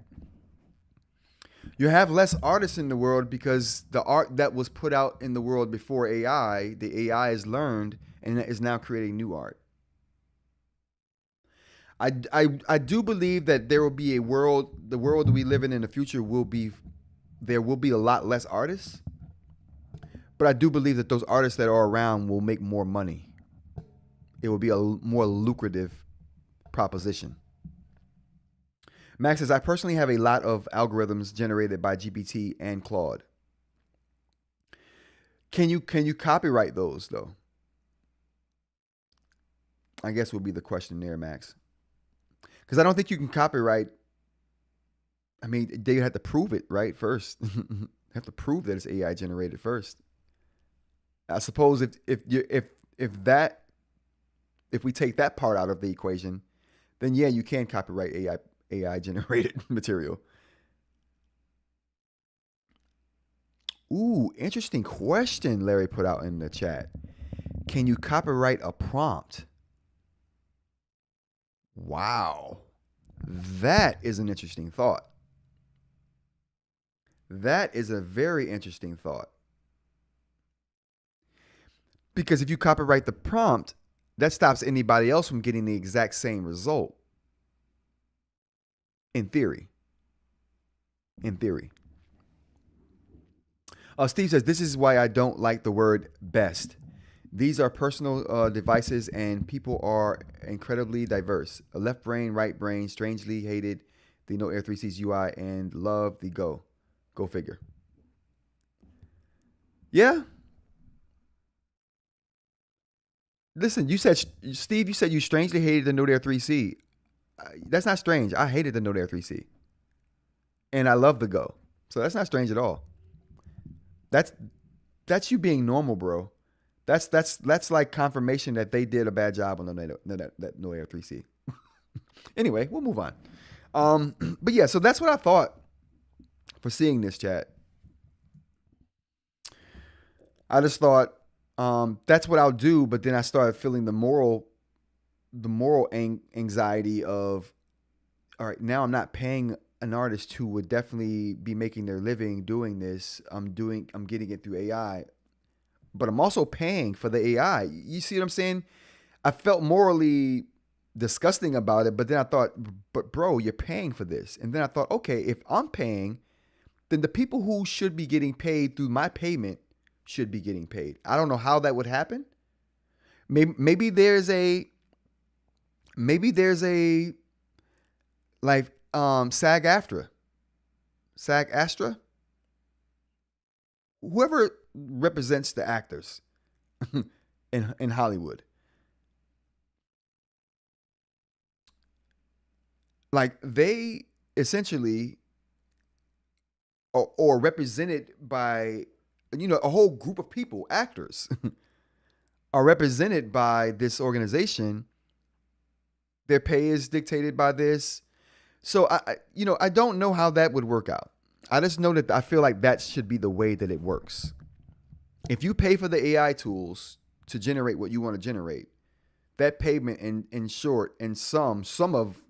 You have less artists in the world because the art that was put out in the world before AI, the AI is learned and is now creating new art. I do believe that there will be the world we live in the future there will be a lot less artists, but I do believe that those artists that are around will make more money. It will be a more lucrative proposition. Max says, I personally have a lot of algorithms generated by GPT and Claude. Can you copyright those though? I guess would be the question there, Max. Because I don't think you can copyright. I mean, they have to prove it, right? First, they have to prove that it's AI generated first. I suppose if we take that part out of the equation, then yeah, you can copyright AI generated material. Ooh, interesting question Larry put out in the chat. Can you copyright a prompt? Wow. That is an interesting thought. That is a very interesting thought. Because if you copyright the prompt, that stops anybody else from getting the exact same result. In theory. In theory. Steve says, this is why I don't like the word best. These are personal devices and people are incredibly diverse. A left brain, right brain, strangely hated the Note Air 3C's UI and love the Go. Go figure. Yeah. Listen, you said, Steve, you said you strangely hated the Note Air 3C. That's not strange. I hated the Note Air 3C. And I love the Go. So that's not strange at all. That's you being normal, bro. That's like confirmation that they did a bad job on that Note Air 3C. Anyway, we'll move on. But yeah, so that's what I thought for seeing this, chat. I just thought that's what I'll do, but then I started feeling the moral anxiety of, all right, now I'm not paying an artist who would definitely be making their living doing this. I'm getting it through AI, but I'm also paying for the AI. You see what I'm saying? I felt morally disgusting about it, but then I thought, but bro, you're paying for this. And then I thought, okay, if I'm paying, then the people who should be getting paid through my payment should be getting paid. I don't know how that would happen. Maybe there's a like SAG-AFTRA, whoever represents the actors in Hollywood. Like they essentially or represented by, a whole group of people, actors, are represented by this organization. Their pay is dictated by this. So I don't know how that would work out. I just know that I feel like that should be the way that it works. If you pay for the AI tools to generate what you want to generate, that payment in short, and some of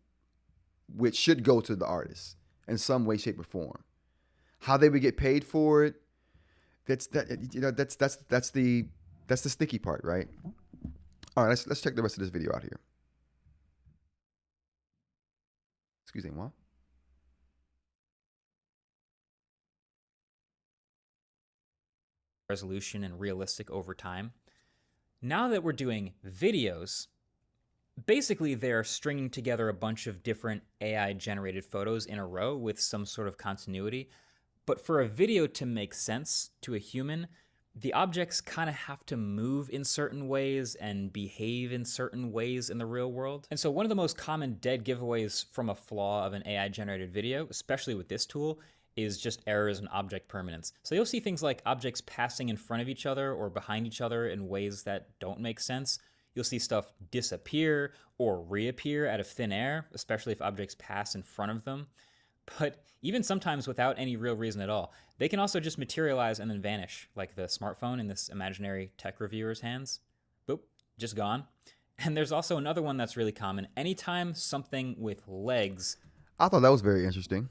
which should go to the artist in some way, shape, or form. How they would get paid for it, that's the sticky part, right? All right, let's check the rest of this video out here. Excusez-moi. Resolution and realistic over time. Now that we're doing videos, basically they're stringing together a bunch of different AI generated photos in a row with some sort of continuity. But for a video to make sense to a human, the objects kind of have to move in certain ways and behave in certain ways in the real world. And so one of the most common dead giveaways from a flaw of an AI generated video, especially with this tool, is just errors in object permanence. So you'll see things like objects passing in front of each other or behind each other in ways that don't make sense. You'll see stuff disappear or reappear out of thin air, especially if objects pass in front of them. But even sometimes without any real reason at all, they can also just materialize and then vanish, like the smartphone in this imaginary tech reviewer's hands. Boop, just gone. And there's also another one that's really common. Anytime something with legs. I thought that was very interesting.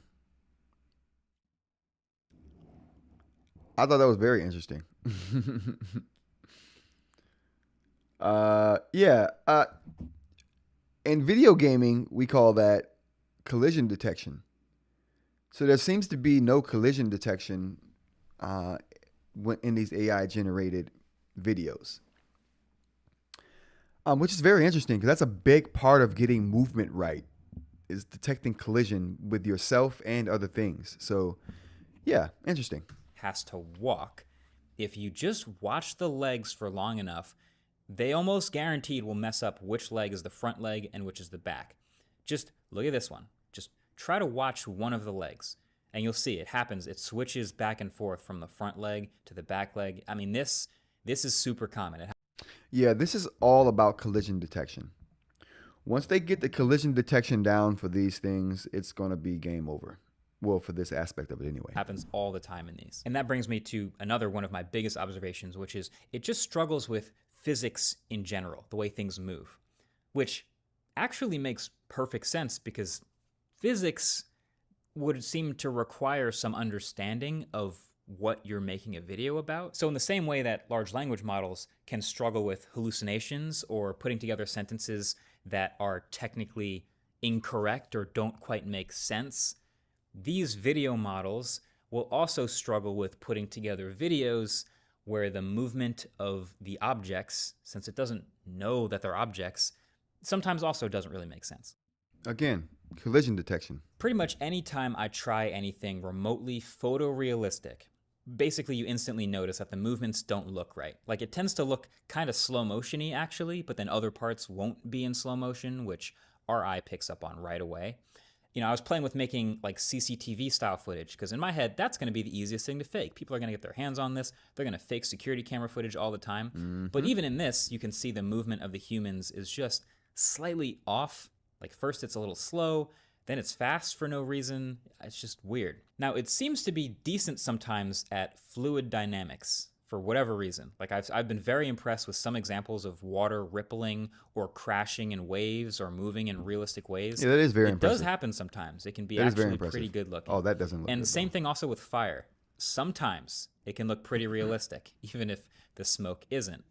In video gaming, we call that collision detection. So there seems to be no collision detection in these AI generated videos, which is very interesting because that's a big part of getting movement right, is detecting collision with yourself and other things. So yeah, interesting. Has to walk. If you just watch the legs for long enough, they almost guaranteed will mess up which leg is the front leg and which is the back. Just look at this one. Just try to watch one of the legs and you'll see it happens. It switches back and forth from the front leg to the back leg. I mean, this is super common. Yeah, this is all about collision detection. Once they get the collision detection down for these things, it's going to be game over. Well, for this aspect of it anyway. Happens all the time in these. And that brings me to another one of my biggest observations, which is it just struggles with physics in general, the way things move, which actually makes perfect sense because physics would seem to require some understanding of what you're making a video about. So in the same way that large language models can struggle with hallucinations or putting together sentences that are technically incorrect or don't quite make sense, these video models will also struggle with putting together videos where the movement of the objects, since it doesn't know that they're objects, sometimes also doesn't really make sense. Again, collision detection. Pretty much any time I try anything remotely photorealistic, basically you instantly notice that the movements don't look right. Like it tends to look kind of slow motion-y actually, but then other parts won't be in slow motion, which our eye picks up on right away. You know, I was playing with making like CCTV style footage because in my head, that's going to be the easiest thing to fake. People are going to get their hands on this. They're going to fake security camera footage all the time. Mm-hmm. But even in this, you can see the movement of the humans is just slightly off. Like first it's a little slow, then it's fast for no reason. It's just weird. Now it seems to be decent sometimes at fluid dynamics for whatever reason. Like I've been very impressed with some examples of water rippling or crashing in waves or moving in realistic ways. Yeah, that is very impressive. It does happen sometimes. It can be actually pretty good looking. Oh, that doesn't look And good, same thing also with fire. Sometimes it can look pretty realistic, even if the smoke isn't.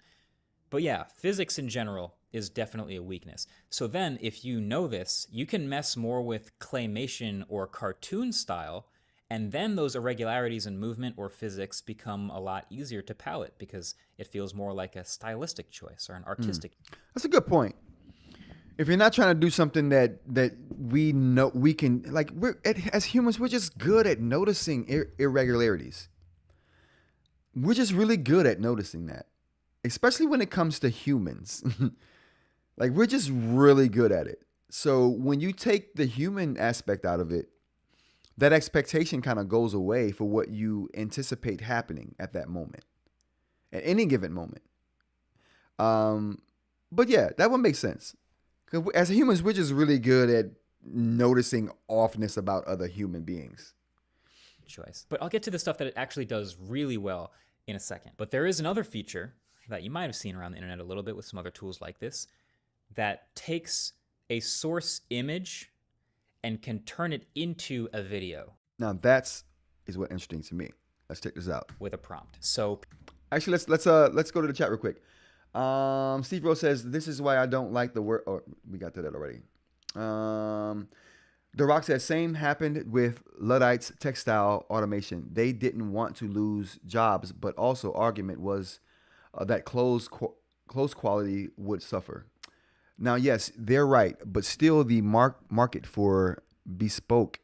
But yeah, physics in general is definitely a weakness. So then if you know this, you can mess more with claymation or cartoon style, and then those irregularities in movement or physics become a lot easier to palette because it feels more like a stylistic choice or an artistic. That's a good point. If you're not trying to do something that we know we can, like as humans, we're just good at noticing irregularities. We're just really good at noticing that, especially when it comes to humans. Like we're just really good at it. So when you take the human aspect out of it, that expectation kind of goes away for what you anticipate happening at that moment, at any given moment. But yeah, that one makes sense. Because as humans, we're just really good at noticing offness about other human beings. Choice. But I'll get to the stuff that it actually does really well in a second. But there is another feature that you might have seen around the internet a little bit with some other tools like this that takes a source image and can turn it into a video. Now that's what interesting to me. Let's check this out with a prompt. So actually, let's go to the chat real quick. Steve Rose says this is why I don't like the word. Oh, we got to that already. The Rock says same happened with Luddite's textile automation. They didn't want to lose jobs, but also argument was that clothes quality would suffer. Now, yes, they're right, but still the market for bespoke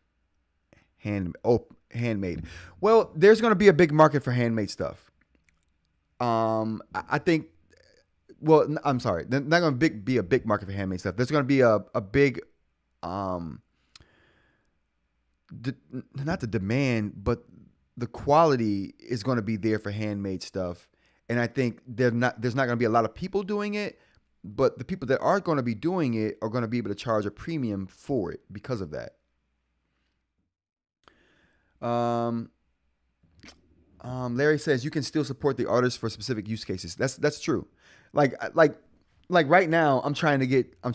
handmade. Well, there's going to be a big market for handmade stuff. I think, well, I'm sorry. There's not going to be a big market for handmade stuff. There's going to be a big, not the demand, but the quality is going to be there for handmade stuff. And I think there's not going to be a lot of people doing it. But the people that are going to be doing it are going to be able to charge a premium for it because of that. Larry says you can still support the artist for specific use cases. That's true. Like right now, I'm trying to get a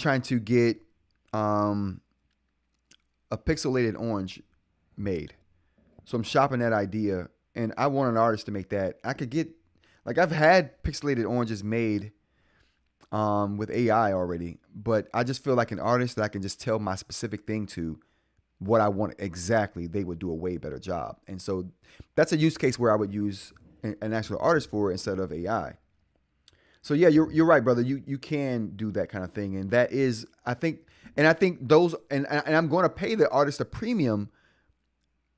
pixelated orange made. So I'm shopping that idea, and I want an artist to make that. I could get, like, I've had pixelated oranges made with AI already, but I just feel like an artist that I can just tell my specific thing to, what I want exactly, they would do a way better job. And so that's a use case where I would use an actual artist for instead of AI. So yeah, you're right, brother. You can do that kind of thing, and that is, I think those, and I'm going to pay the artist a premium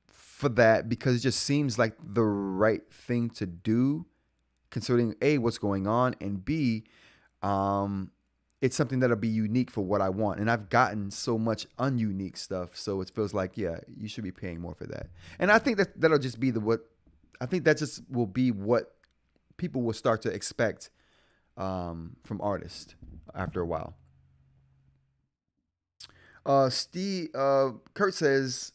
for that because it just seems like the right thing to do, considering A, what's going on, and B, it's something that'll be unique for what I want. And I've gotten so much ununique stuff. So it feels like, yeah, you should be paying more for that. And I think that'll just be that just will be what people will start to expect from artists after a while. Kurt says,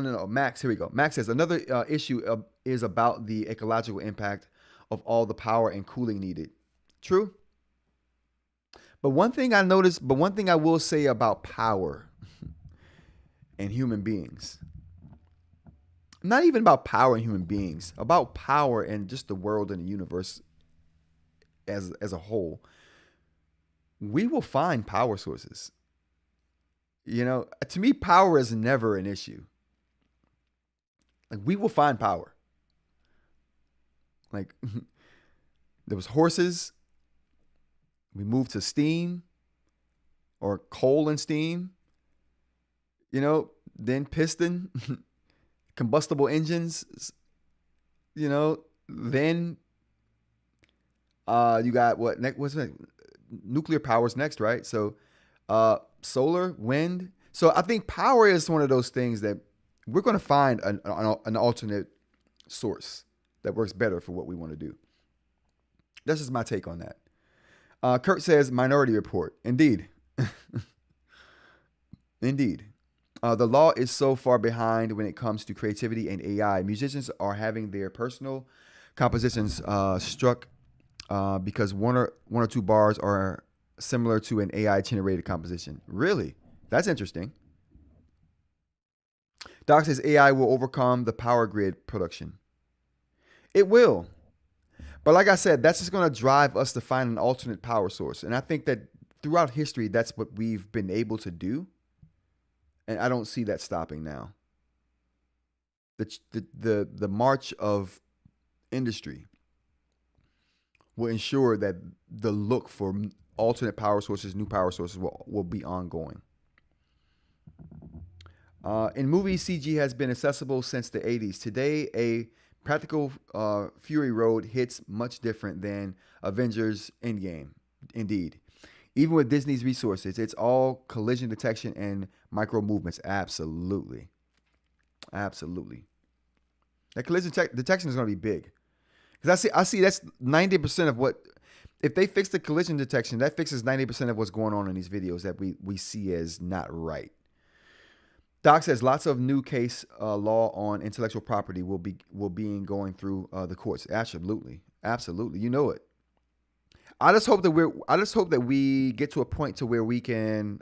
No. Max, here we go. Max says another issue is about the ecological impact of all the power and cooling needed. True. But one thing I will say about power and human beings, not even about power and human beings, about power and just the world and the universe as a whole, we will find power sources. You know, to me, power is never an issue. Like, we will find power. Like, there was horses. We moved to steam or coal and steam. You know, then piston, combustible engines. You know, then you got what next? What's next? Nuclear power's next, right? So, solar, wind. So I think power is one of those things that we're going to find an alternate source that works better for what we want to do. That's just my take on that. Kurt says Minority Report. Indeed. Indeed. The law is so far behind when it comes to creativity and AI. Musicians are having their personal compositions struck because one or two bars are similar to an AI generated composition. Really? That's interesting. Doc says AI will overcome the power grid production. It will. But like I said, that's just going to drive us to find an alternate power source. And I think that throughout history, that's what we've been able to do. And I don't see that stopping now. The march of industry will ensure that the look for alternate power sources, new power sources will be ongoing. In movies, CG has been accessible since the 80s. Today, a practical Fury Road hits much different than Avengers Endgame. Indeed. Even with Disney's resources, it's all collision detection and micro movements. Absolutely. Absolutely. That collision detection is going to be big. Because I see that's 90% of what, if they fix the collision detection, that fixes 90% of what's going on in these videos that we see as not right. Doc says lots of new case law on intellectual property will be going through the courts. Absolutely. Absolutely. You know it. I just hope that we get to a point to where we can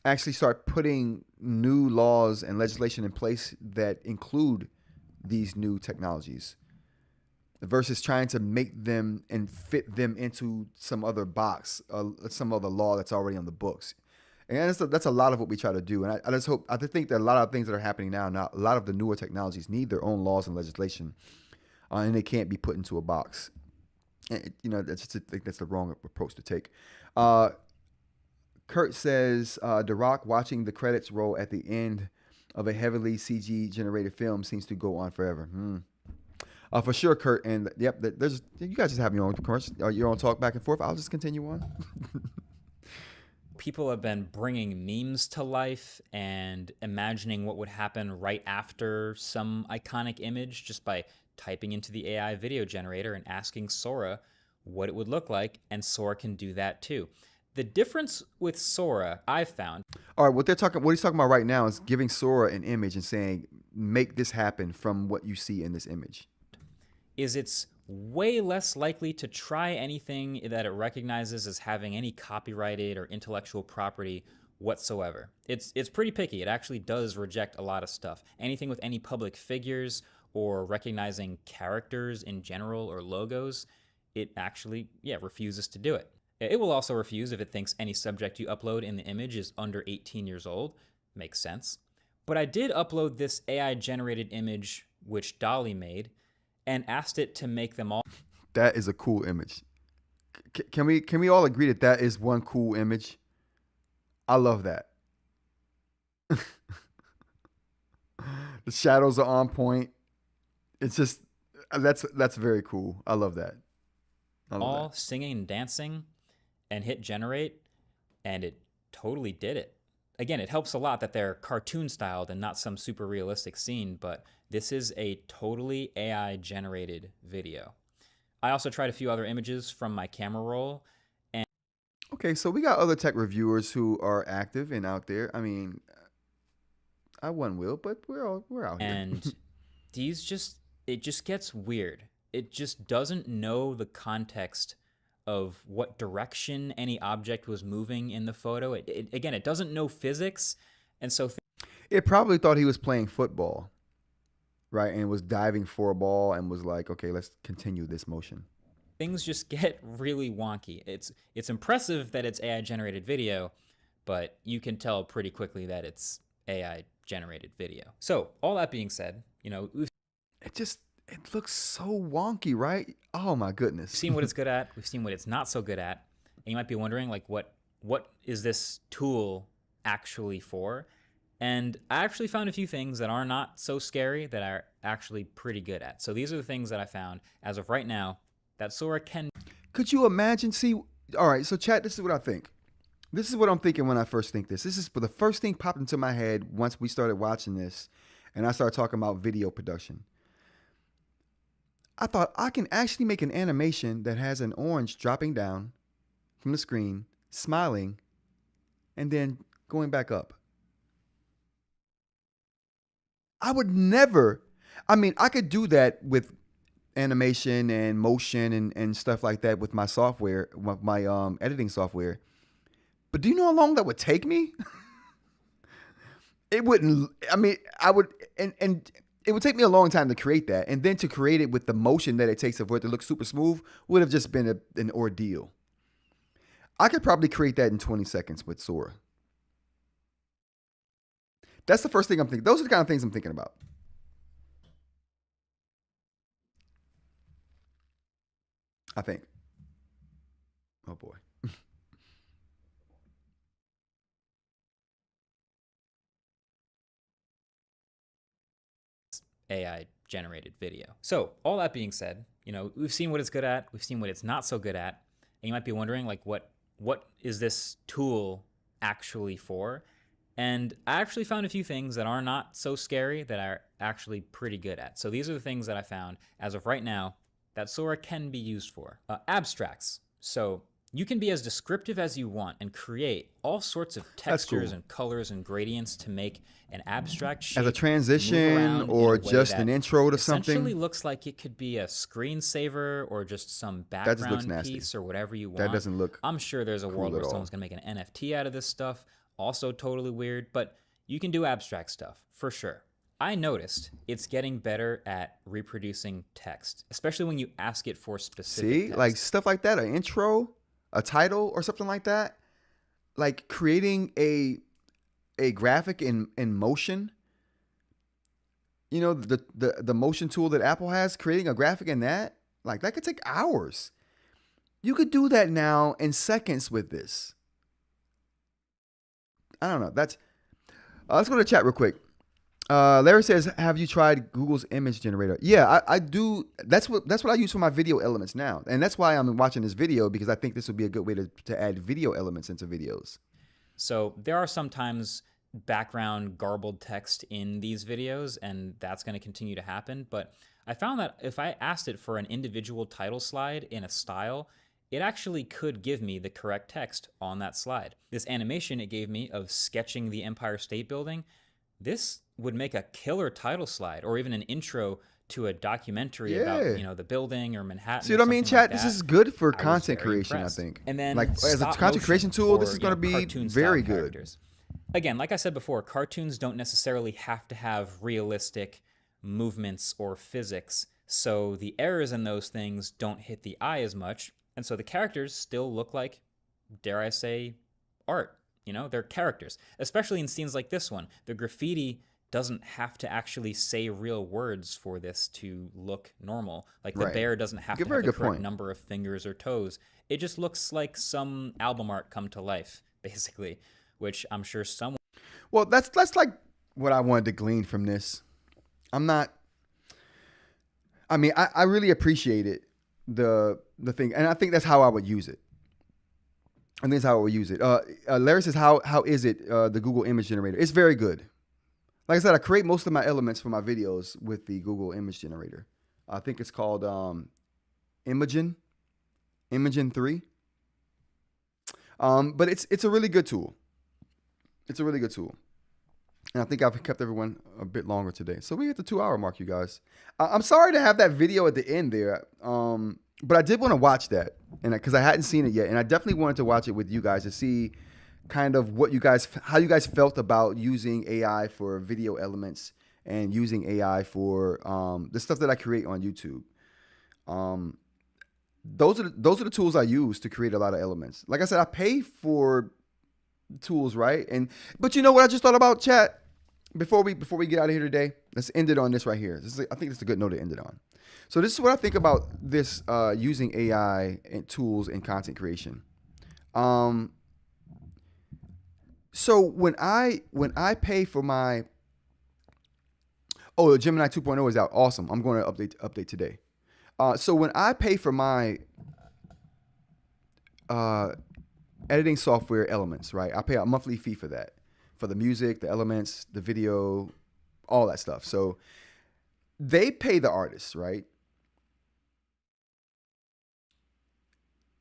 actually start putting new laws and legislation in place that include these new technologies versus trying to make them and fit them into some other box, some other law that's already on the books. And that's a lot of what we try to do. And I think that a lot of things that are happening now, a lot of the newer technologies need their own laws and legislation, and they can't be put into a box. And, you know, I think that's the wrong approach to take. Kurt says, The Rock watching the credits roll at the end of a heavily CG generated film seems to go on forever. For sure, Kurt. And yep, you guys just have your own commercial, your own talk back and forth. I'll just continue on. People have been bringing memes to life and imagining what would happen right after some iconic image just by typing into the AI video generator and asking Sora what it would look like, and Sora can do that too. The difference with Sora, I've found... All right, what he's talking about right now is giving Sora an image and saying, make this happen from what you see in this image. Is it's way less likely to try anything that it recognizes as having any copyrighted or intellectual property whatsoever. It's pretty picky. It actually does reject a lot of stuff. Anything with any public figures or recognizing characters in general or logos, it actually, refuses to do it. It will also refuse if it thinks any subject you upload in the image is under 18 years old. Makes sense. But I did upload this AI-generated image, which Dolly made, and asked it to make them all. That is a cool image. Can we all agree that is one cool image? I love that. The shadows are on point. It's just that's very cool. I love that. All singing and dancing, and hit generate, and it totally did it. Again, it helps a lot that they're cartoon styled and not some super realistic scene, but this is a totally AI generated video. I also tried a few other images from my camera roll. And okay, so we got other tech reviewers who are active and out there. I mean, I one will, but we're out here. And it just gets weird. It just doesn't know the context of what direction any object was moving in the photo. Again, it doesn't know physics, and so It probably thought he was playing football, right? And was diving for a ball and was like, okay, let's continue this motion. things just get really wonky. It's impressive that it's AI generated video, but you can tell pretty quickly that it's AI generated video. So all that being said, It looks so wonky, right? Oh my goodness. we've seen what it's good at. We've seen what it's not so good at. And you might be wondering, like, what is this tool actually for? And I actually found a few things that are not so scary that are actually pretty good at. So these are the things that I found as of right now that Sora can. Could you imagine? See, all right, so chat, this is what I think. This is what I'm thinking when I first think this. This is the first thing popped into my head once we started watching this and I started talking about video production. I thought I can actually make an animation that has an orange dropping down from the screen, smiling, and then going back up. I would never, I mean, I could do that with animation and motion and stuff like that with my software, with my editing software. But do you know how long that would take me? It wouldn't, I mean, I would, and it would take me a long time to create that. And then to create it with the motion that it takes for it to look super smooth would have just been an ordeal. I could probably create that in 20 seconds with Sora. That's the first thing I'm thinking. Those are the kind of things I'm thinking about. I think. Oh boy. AI generated video. So all that being said, we've seen what it's good at. We've seen what it's not so good at. And you might be wondering, like, what is this tool actually for? And I actually found a few things that are not so scary that are actually pretty good at. So these are the things that I found as of right now that Sora can be used for. Abstracts. So you can be as descriptive as you want and create all sorts of textures and colors and gradients to make an abstract shape as a transition or just an intro to something. Essentially looks like it could be a screensaver or just some background piece or whatever you want. That doesn't look I'm sure there's a world where someone's going to make an NFT out of this stuff. Also totally weird, but you can do abstract stuff for sure. I noticed it's getting better at reproducing text, especially when you ask it for specific text. Like stuff like that, an intro, a title or something like that, like creating a graphic in motion. You know, the motion tool that Apple has, creating a graphic in that, like that could take hours. You could do that now in seconds with this. I don't know. That's let's go to the chat real quick. Larry says, "Have you tried Google's image generator?" Yeah, I do. That's what I use for my video elements now, and that's why I'm watching this video, because I think this would be a good way to add video elements into videos. So there are sometimes background garbled text in these videos, and that's going to continue to happen. But I found that if I asked it for an individual title slide in a style, it actually could give me the correct text on that slide. This animation it gave me of sketching the Empire State Building, this would make a killer title slide or even an intro to a documentary about, the building or Manhattan. See what I mean, chat? Like this is good for content creation, impressed. I think. And then like as a content creation tool, this is going to be very good. Characters. Again, like I said before, cartoons don't necessarily have to have realistic movements or physics, so the errors in those things don't hit the eye as much. And so the characters still look like, dare I say, art. They're characters, especially in scenes like this one. The graffiti doesn't have to actually say real words for this to look normal. Like the bear doesn't have to have the correct number of fingers or toes. It just looks like some album art come to life, basically, which I'm sure someone... Well, that's like what I wanted to glean from this. I really appreciate it. The thing, and I think that's how I would use it. Larry says, how is it, the Google image generator? It's very good. Like I said, I create most of my elements for my videos with the Google image generator. I think it's called Imagen 3. But it's a really good tool. And I think I've kept everyone a bit longer today. So we hit the 2 hour mark, you guys. I'm sorry to have that video at the end there. But I did want to watch that, and because I hadn't seen it yet, and I definitely wanted to watch it with you guys to see kind of how you guys felt about using AI for video elements and using AI for the stuff that I create on YouTube. Those are the tools I use to create a lot of elements. Like I said, I pay for tools, right? But you know what I just thought about, chat? Before we get out of here today, let's end it on this right here. I think this is a good note to end it on. So this is what I think about this using AI and tools in content creation. So when I pay for my Gemini 2.0 is out. Awesome. I'm going to update today. So when I pay for my editing software Elements, right? I pay a monthly fee for that, for the music, the elements, the video, all that stuff. So they pay the artists, right?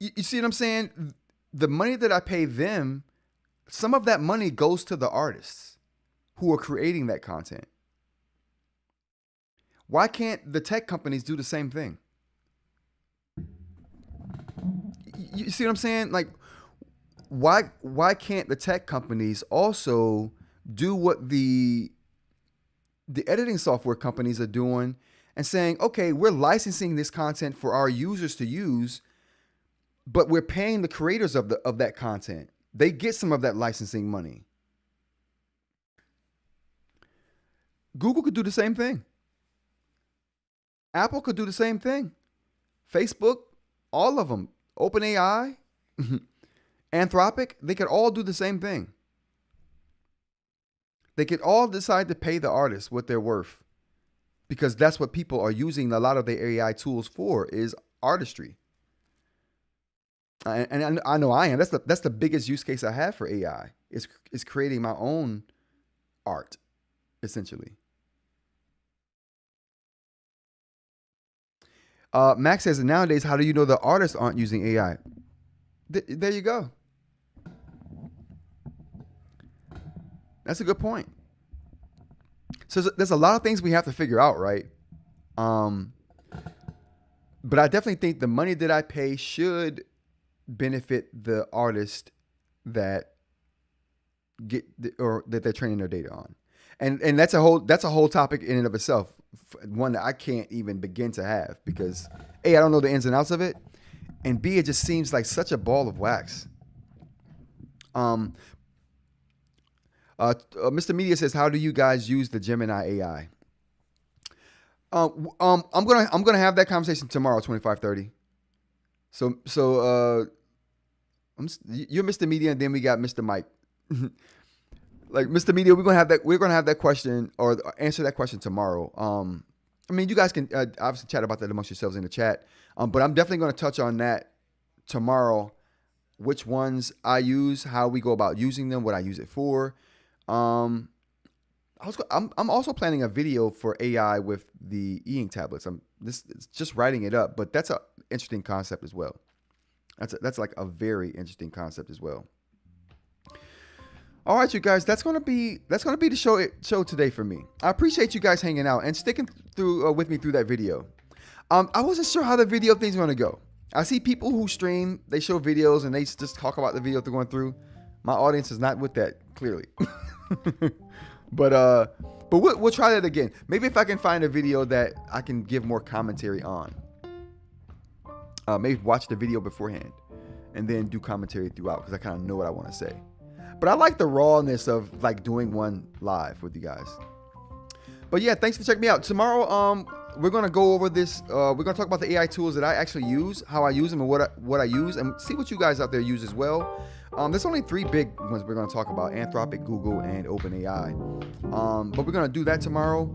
You see what I'm saying? The money that I pay them, some of that money goes to the artists who are creating that content. Why can't the tech companies do the same thing? You see what I'm saying? Like, why can't the tech companies also do what the editing software companies are doing and saying, okay, we're licensing this content for our users to use, but we're paying the creators of that content. They get some of that licensing money. Google could do the same thing. Apple could do the same thing. Facebook, all of them. OpenAI, Anthropic, they could all do the same thing. They could all decide to pay the artists what they're worth, because that's what people are using a lot of their AI tools for, is artistry. And I know I am. That's the biggest use case I have for AI. Is creating my own art, essentially. Max says, nowadays, how do you know the artists aren't using AI? There you go. That's a good point. So there's a lot of things we have to figure out, right? But I definitely think the money that I pay should benefit the artist that that they're training their data on. And that's a whole topic in and of itself. One that I can't even begin to have, because A, I don't know the ins and outs of it, and B, it just seems like such a ball of wax. Mr. Media says, how do you guys use the Gemini AI? I'm gonna have that conversation tomorrow, 25:30. So you're Mr. Media, and then we got Mr. Mike. Like, Mr. Media, we're gonna have that question, or answer that question tomorrow. I mean, you guys can obviously chat about that amongst yourselves in the chat. But I'm definitely going to touch on that tomorrow. Which ones I use, how we go about using them, what I use it for. I'm also planning a video for AI with the eInk tablets. It's just writing it up, but that's an interesting concept as well. That's like a very interesting concept as well. All right, you guys, that's gonna be the show today for me. I appreciate you guys hanging out and sticking through with me through that video. I wasn't sure how the video thing's gonna go. I see people who stream, they show videos and they just talk about the video they're going through. My audience is not with that, clearly. But we'll try that again. Maybe if I can find a video that I can give more commentary on. Maybe watch the video beforehand and then do commentary throughout, because I kind of know what I want to say. But I like the rawness of like doing one live with you guys. But yeah, thanks for checking me out. Tomorrow, we're gonna go over this. We're gonna talk about the AI tools that I actually use, how I use them, and what I use, and see what you guys out there use as well. There's only 3 big ones we're gonna talk about: Anthropic, Google, and OpenAI. But we're gonna do that tomorrow.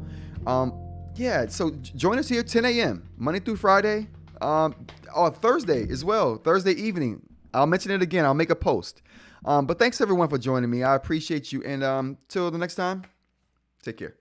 Yeah, so join us here 10 a.m. Monday through Friday. Thursday as well. Thursday evening. I'll mention it again. I'll make a post. But thanks everyone for joining me. I appreciate you. And till the next time, take care.